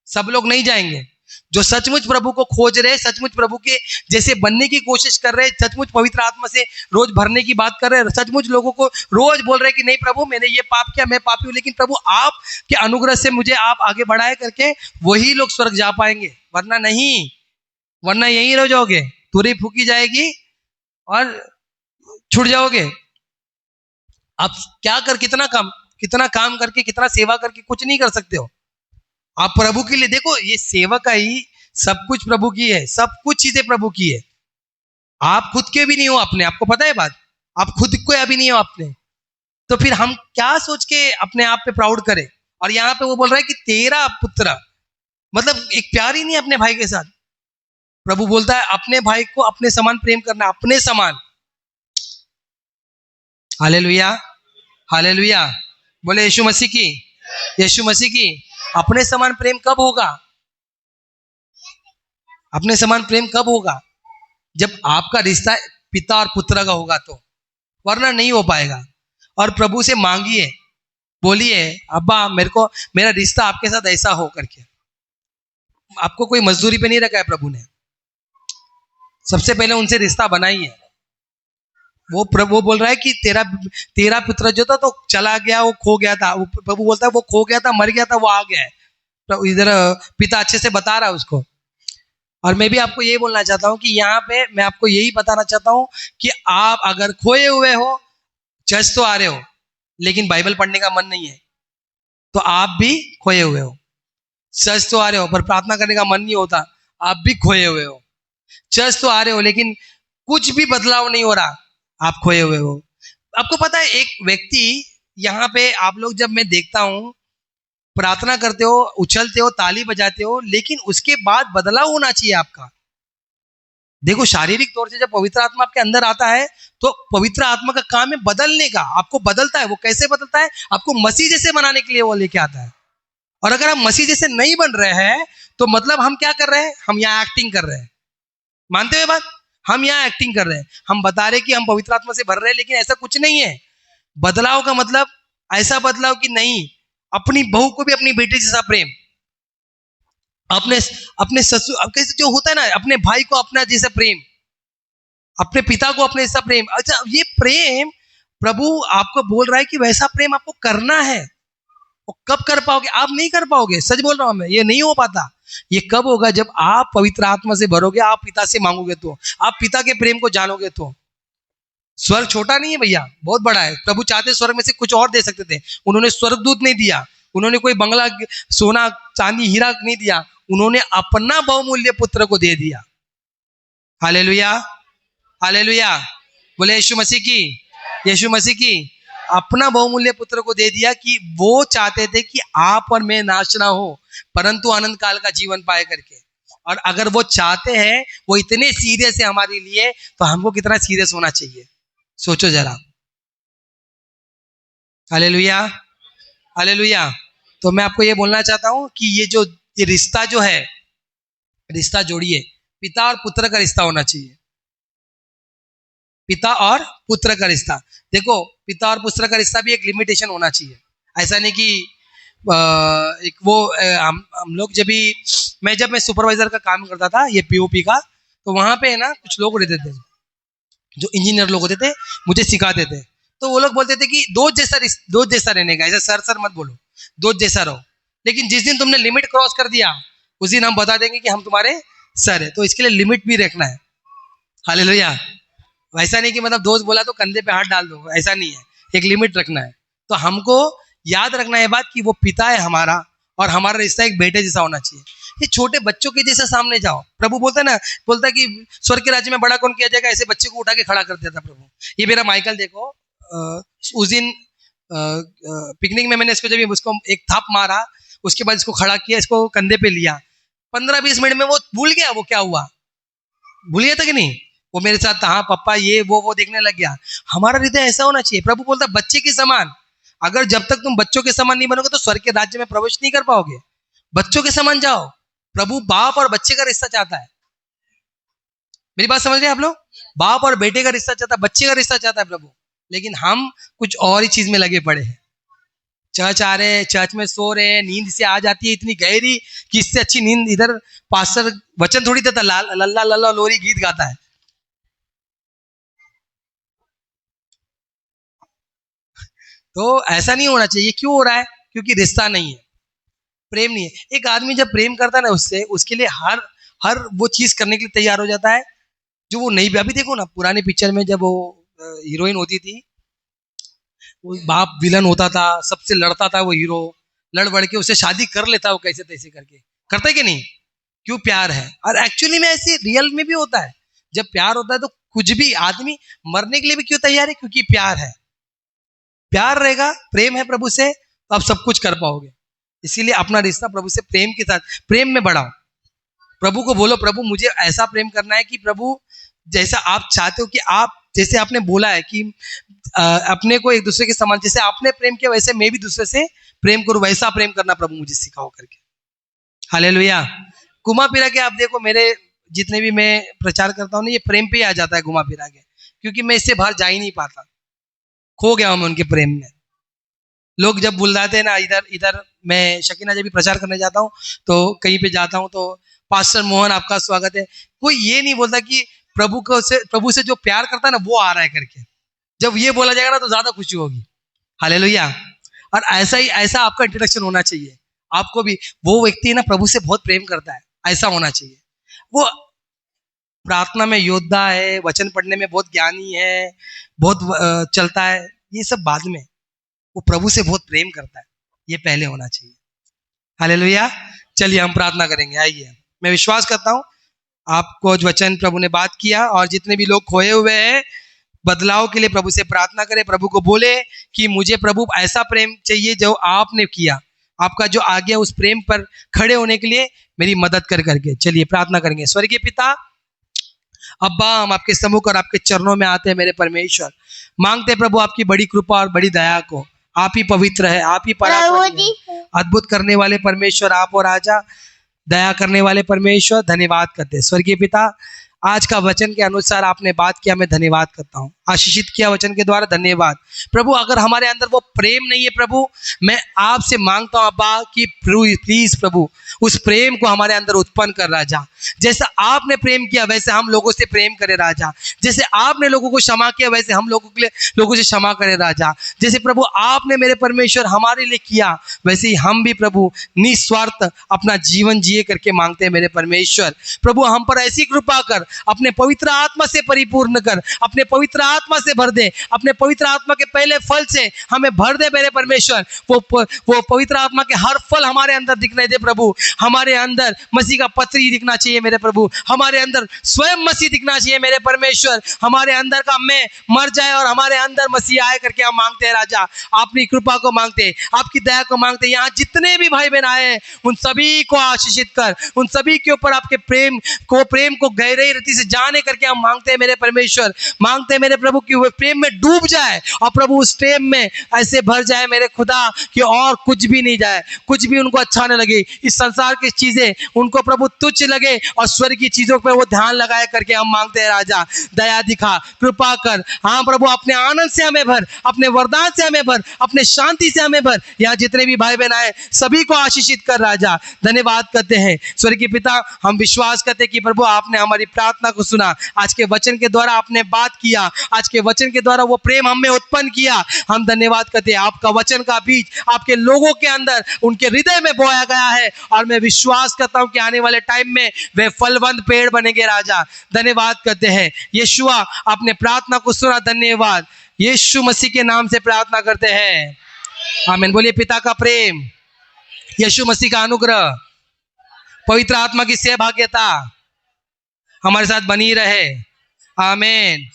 सब लोग नहीं जाएंगे। जो सचमुच प्रभु को खोज रहे, सचमुच प्रभु के जैसे बनने की कोशिश कर रहे, सचमुच पवित्र आत्मा से रोज भरने की बात कर रहे, सचमुच लोगों को रोज बोल रहे कि नहीं प्रभु मैंने ये पाप किया, मैं पापी हूं, लेकिन प्रभु आप के अनुग्रह से मुझे आप आगे बढ़ाए करके, वही लोग स्वर्ग जा पाएंगे, वरना नहीं, वरना यहीं रह जाओगे, तुरही फूकी जाएगी और छूट जाओगे। आप कितना काम करके, कितना सेवा करके कुछ नहीं कर सकते हो। आप प्रभु के लिए देखो, ये सेवा का ही सब कुछ प्रभु की है, सब कुछ चीजें प्रभु की है। आप खुद के भी नहीं हो अपने, आपको पता है बात, आप खुद को अभी नहीं हो अपने, तो फिर हम क्या सोच के अपने आप पे प्राउड करें। और यहाँ पे वो बोल रहा है कि तेरा पुत्र, मतलब एक प्यार ही नहीं अपने भाई के साथ। प्रभु बोलता है अपने भाई को अपने समान प्रेम करना, अपने समान। हालेलुया, हालेलुया, बोले यीशु मसीह की, यीशु मसीह की। अपने समान प्रेम कब होगा? अपने समान प्रेम कब होगा? जब आपका रिश्ता पिता और पुत्र का होगा, तो वरना नहीं हो पाएगा। और प्रभु से मांगिए, बोलिए अब्बा मेरा रिश्ता आपके साथ ऐसा हो करके। आपको कोई मजदूरी पे नहीं रखा है प्रभु ने, सबसे पहले उनसे रिश्ता बनाइए। वो बोल रहा है कि तेरा पुत्र जो था तो चला गया, वो खो गया था। प्रभु बोलता है वो खो गया था, मर गया था, वो आ गया है। तो इधर पिता अच्छे से बता रहा है उसको। और मैं भी आपको यही बोलना चाहता हूँ कि यहाँ पे मैं आपको यही बताना चाहता हूँ कि आप अगर खोए हुए हो, चर्च तो आ रहे हो लेकिन बाइबल पढ़ने का मन नहीं है, तो आप भी खोए हुए हो। चर्च तो आ रहे हो पर प्रार्थना करने का मन नहीं होता, आप भी खोए हुए हो। चर्च तो आ रहे हो लेकिन कुछ भी बदलाव नहीं हो रहा, आप खोए हुए हो। आपको पता है एक व्यक्ति यहाँ पे, आप लोग जब मैं देखता हूँ प्रार्थना करते हो, उछलते हो, ताली बजाते हो, लेकिन उसके बाद बदलाव होना चाहिए आपका। देखो शारीरिक तौर से जब पवित्र आत्मा आपके अंदर आता है तो पवित्र आत्मा का काम है बदलने का, आपको बदलता है। वो कैसे बदलता है? आपको मसीह जैसे बनाने के लिए वो लेके आता है। और अगर हम मसीह जैसे नहीं बन रहे हैं तो मतलब हम क्या कर रहे हैं? हम यहाँ एक्टिंग कर रहे हैं। मानते हुए बात, हम यहाँ एक्टिंग कर रहे हैं, हम बता रहे कि हम पवित्र आत्मा से भर रहे हैं, लेकिन ऐसा कुछ नहीं है। बदलाव का मतलब ऐसा बदलाव कि नहीं, अपनी बहू को भी अपनी बेटी जैसा प्रेम, अपने ससुर कैसे जो होता है ना, अपने भाई को अपना जैसा प्रेम, अपने पिता को अपने जैसा प्रेम। अच्छा, ये प्रेम प्रभु आपको बोल रहा है कि वैसा प्रेम आपको करना है। वो कब कर पाओगे? आप नहीं कर पाओगे, सच बोल रहा हूं मैं, ये नहीं हो पाता। ये कब होगा? जब आप पवित्र आत्मा से भरोगे, आप पिता से मांगोगे, तो आप पिता के प्रेम को जानोगे। तो स्वर्ग छोटा नहीं है भैया, बहुत बड़ा है। प्रभु चाहते स्वर्ग में से कुछ और दे सकते थे, उन्होंने स्वर्गदूत नहीं दिया, उन्होंने कोई बंगला, सोना, चांदी, हीरा नहीं दिया, उन्होंने अपना बहुमूल्य पुत्र को दे दिया। हालेलुया, हालेलुया, बोले यीशु मसीह की, यीशु मसीह की। अपना बहुमूल्य पुत्र को दे दिया कि वो चाहते थे कि आप और मैं नाश ना हो परंतु आनंद काल का जीवन पाए करके। और अगर वो चाहते हैं, वो इतने सीरियस है हमारे लिए, तो हमको कितना सीरियस होना चाहिए, सोचो जरा। Hallelujah, hallelujah. तो मैं आपको ये बोलना चाहता हूं कि ये रिश्ता जो है, रिश्ता जोड़िए, पिता और पुत्र का रिश्ता होना चाहिए। पिता और पुत्र का रिश्ता, देखो पिता और पुत्र का रिश्ता भी एक लिमिटेशन होना चाहिए। ऐसा नहीं कि एक वो हम लोग जब मैं सुपरवाइजर का काम करता था, ये पीओपी का, तो वहां पे है ना कुछ लोग रहते थे जो इंजीनियर लोग होते थे, मुझे सिखाते थे। तो वो लोग बोलते थे कि दोस्त जैसा रहने का, ऐसा सर मत बोलो, दोस्त जैसा रहो, लेकिन जिस दिन तुमने लिमिट क्रॉस कर दिया उस दिन हम बता देंगे कि हम तुम्हारे सर है। तो इसके लिए लिमिट भी रखना है। हालेलुया। वैसा नहीं कि मतलब दोस्त बोला तो कंधे पे हाथ डाल दो, ऐसा नहीं है, एक लिमिट रखना है। तो हमको याद रखना है बात कि वो पिता है हमारा और हमारा रिश्ता एक बेटे जैसा होना चाहिए। ये छोटे बच्चों के जैसे सामने जाओ। प्रभु बोलता है कि स्वर्ग के राज्य में बड़ा कौन किया जाएगा, ऐसे बच्चे को उठा के खड़ा कर देता प्रभु। ये मेरा माइकल देखो, उस दिन पिकनिक में मैंने उसको एक थाप मारा, उसके बाद इसको खड़ा किया, इसको कंधे पे लिया, 15-20 मिनट में वो भूल गया वो क्या हुआ, भूल गया था कि नहीं? वो मेरे साथ था, हाँ पप्पा ये वो देखने लग गया। हमारा हृदय ऐसा होना चाहिए। प्रभु बोलता है बच्चे के समान। अगर जब तक तुम बच्चों के समान नहीं बनोगे तो स्वर्ग के राज्य में प्रवेश नहीं कर पाओगे। बच्चों के समान जाओ। प्रभु बाप और बच्चे का रिश्ता चाहता है। मेरी बात समझ रहे हैं आप लोग? बाप और बेटे का रिश्ता चाहता है, बच्चे का रिश्ता चाहता है प्रभु। लेकिन हम कुछ और ही चीज में लगे पड़े हैं। चर्च आ रहे हैं, चर्च में सो रहे हैं, नींद से आ जाती है इतनी गहरी कि इससे अच्छी नींद इधर पास्टर वचन थोड़ी देता, लल्ला लल्ला लोरी गीत गाता है। तो ऐसा नहीं होना चाहिए। क्यों हो रहा है? क्योंकि रिश्ता नहीं है, प्रेम नहीं है। एक आदमी जब प्रेम करता है ना उससे, उसके लिए हर वो चीज करने के लिए तैयार हो जाता है जो वो नहीं भी। अभी देखो ना पुरानी पिक्चर में जब वो हीरोइन होती थी, वो बाप विलन होता था, सबसे लड़ता था, वो हीरो लड़ बढ़ के उससे शादी कर लेता, वो कैसे तैसे करके करता है कि नहीं? क्यों? प्यार है। और एक्चुअली में ऐसे रियल में भी होता है। जब प्यार होता है तो कुछ भी, आदमी मरने के लिए भी क्यों तैयार है? क्योंकि प्यार है। प्यार रहेगा, प्रेम है प्रभु से, तो आप सब कुछ कर पाओगे। इसीलिए अपना रिश्ता प्रभु से प्रेम के साथ, प्रेम में बढ़ाओ। प्रभु को बोलो, प्रभु मुझे ऐसा प्रेम करना है कि प्रभु जैसा आप चाहते हो, कि आप जैसे आपने बोला है कि अपने को एक दूसरे के समान, जैसे आपने प्रेम किया वैसे मैं भी दूसरे से प्रेम करूं, वैसा प्रेम करना प्रभु मुझे सिखाओ करके। हालेलुया। घुमा फिरा के आप देखो, मेरे जितने भी मैं प्रचार करता हूँ ना, ये प्रेम पे ही आ जाता है घुमा फिरा के, क्योंकि मैं इससे बाहर जा ही नहीं पाता, खो गया हूं मैं उनके प्रेम में। लोग जब बुलाते हैं ना इधर इधर, मैं शकीना जब भी प्रचार करने जाता हूँ तो कहीं पे जाता हूँ तो पास्टर मोहन आपका स्वागत है, कोई ये नहीं बोलता कि प्रभु से जो प्यार करता है ना वो आ रहा है करके। जब ये बोला जाएगा ना तो ज्यादा खुशी होगी। हालेलुया। और ऐसा आपका इंट्रोडक्शन होना चाहिए। आपको भी वो व्यक्ति ना प्रभु से बहुत प्रेम करता है, ऐसा होना चाहिए। वो प्रार्थना में योद्धा है, वचन पढ़ने में बहुत ज्ञानी है, बहुत चलता है, ये सब बाद में। वो प्रभु से बहुत प्रेम करता है, ये पहले होना चाहिए। हालेलुया। चलिए हम प्रार्थना करेंगे। आइए, मैं विश्वास करता हूं आपको जो वचन प्रभु ने बात किया, और जितने भी लोग खोए हुए हैं बदलाव के लिए प्रभु से प्रार्थना करें। प्रभु को बोले कि मुझे प्रभु ऐसा प्रेम चाहिए जो आपने किया, आपका जो आ गया उस प्रेम पर खड़े होने के लिए मेरी मदद कर करके। चलिए प्रार्थना करेंगे। स्वर्गीय पिता, अब्बा, हम आपके सम्मुख और आपके चरणों में आते हैं मेरे परमेश्वर। मांगते हैं प्रभु आपकी बड़ी कृपा और बड़ी दया को। आप ही पवित्र है, आप ही पराक्रमी है, अद्भुत करने वाले परमेश्वर आप और राजा, दया करने वाले परमेश्वर, धन्यवाद करते हैं। स्वर्गीय पिता, आज का वचन के अनुसार आपने बात किया, मैं धन्यवाद करता हूँ। आशीषित किया वचन के द्वारा, धन्यवाद प्रभु। अगर हमारे अंदर वो प्रेम नहीं है प्रभु, मैं आपसे मांगता हूँ अब्बा कि प्लीज प्रभु उस प्रेम को हमारे अंदर उत्पन्न कर राजा। जैसा आपने प्रेम किया वैसे हम लोगों से प्रेम करे राजा। जैसे आपने लोगों को क्षमा किया वैसे हम लोगों के लिए लोगों से क्षमा करे राजा। जैसे प्रभु आपने मेरे परमेश्वर हमारे लिए किया, वैसे ही हम भी प्रभु निस्वार्थ अपना जीवन जिए करके मांगते हैं मेरे परमेश्वर। प्रभु हम पर ऐसी कृपा कर, अपने पवित्र आत्मा से परिपूर्ण कर, अपने पवित्र आत्मा से भर दे, अपने पवित्र आत्मा के पहले फल से हमें भर दे मेरे परमेश्वर। वो पवित्र आत्मा के हर फल हमारे अंदर दिखने दे प्रभु। हमारे अंदर मसीह का पत्री दिखना चाहिए मेरे प्रभु, हमारे अंदर स्वयं मसीह दिखना चाहिए मेरे परमेश्वर। हमारे अंदर का मैं मर जाए और हमारे अंदर मसीह आए करके हम मांगते हैं राजा। अपनी कृपा को मांगते हैं, आपकी दया को मांगते हैं। यहाँ जितने भी भाई बहन आए हैं उन सभी को आशीषित कर, उन सभी के ऊपर आपके प्रेम को गहरी रीति से जाने करके हम मांगते हैं मेरे परमेश्वर। मांगते हैं मेरे प्रभु कि वो प्रेम में डूब जाए और प्रभु उस प्रेम में ऐसे भर जाए मेरे खुदा कि और कुछ भी नहीं जाए, कुछ भी उनको अच्छा न लगे, इस संसार की चीजें उनको प्रभु तुच्छ लगे और स्वर्ग की चीजों पर वो ध्यान लगाए करके हम मांगते हैं राजा। दया दिखा, कृपा कर। हाँ प्रभु, अपने आनंद से हमें भर, अपने वरदान से हमें भर, अपने शांति से हमें भर। यहाँ जितने भी भाई बहन आए सभी को आशीषित कर राजा। धन्यवाद करते हैं स्वर्गीय पिता। हम विश्वास करते हैं कि प्रभु आपने हमारी प्रार्थना को सुना। आज के वचन के द्वारा आपने बात किया, आज के वचन के द्वारा वो प्रेम हम में उत्पन्न किया। हम धन्यवाद करते हैं। आपका वचन का बीज आपके लोगों के अंदर, उनके हृदय में बोया गया है, और मैं विश्वास करता हूं कि आने वाले टाइम में वे फलवंत पेड़ बनेंगे राजा। धन्यवाद करते हैं यीशुआ, आपने प्रार्थना को सुना। धन्यवाद, यीशु मसीह के नाम से प्रार्थना करते हैं, आमीन। बोलिए पिता का प्रेम, यीशु मसीह का अनुग्रह, पवित्र आत्मा की सहभागिता हमारे साथ बनी रहे। आमीन।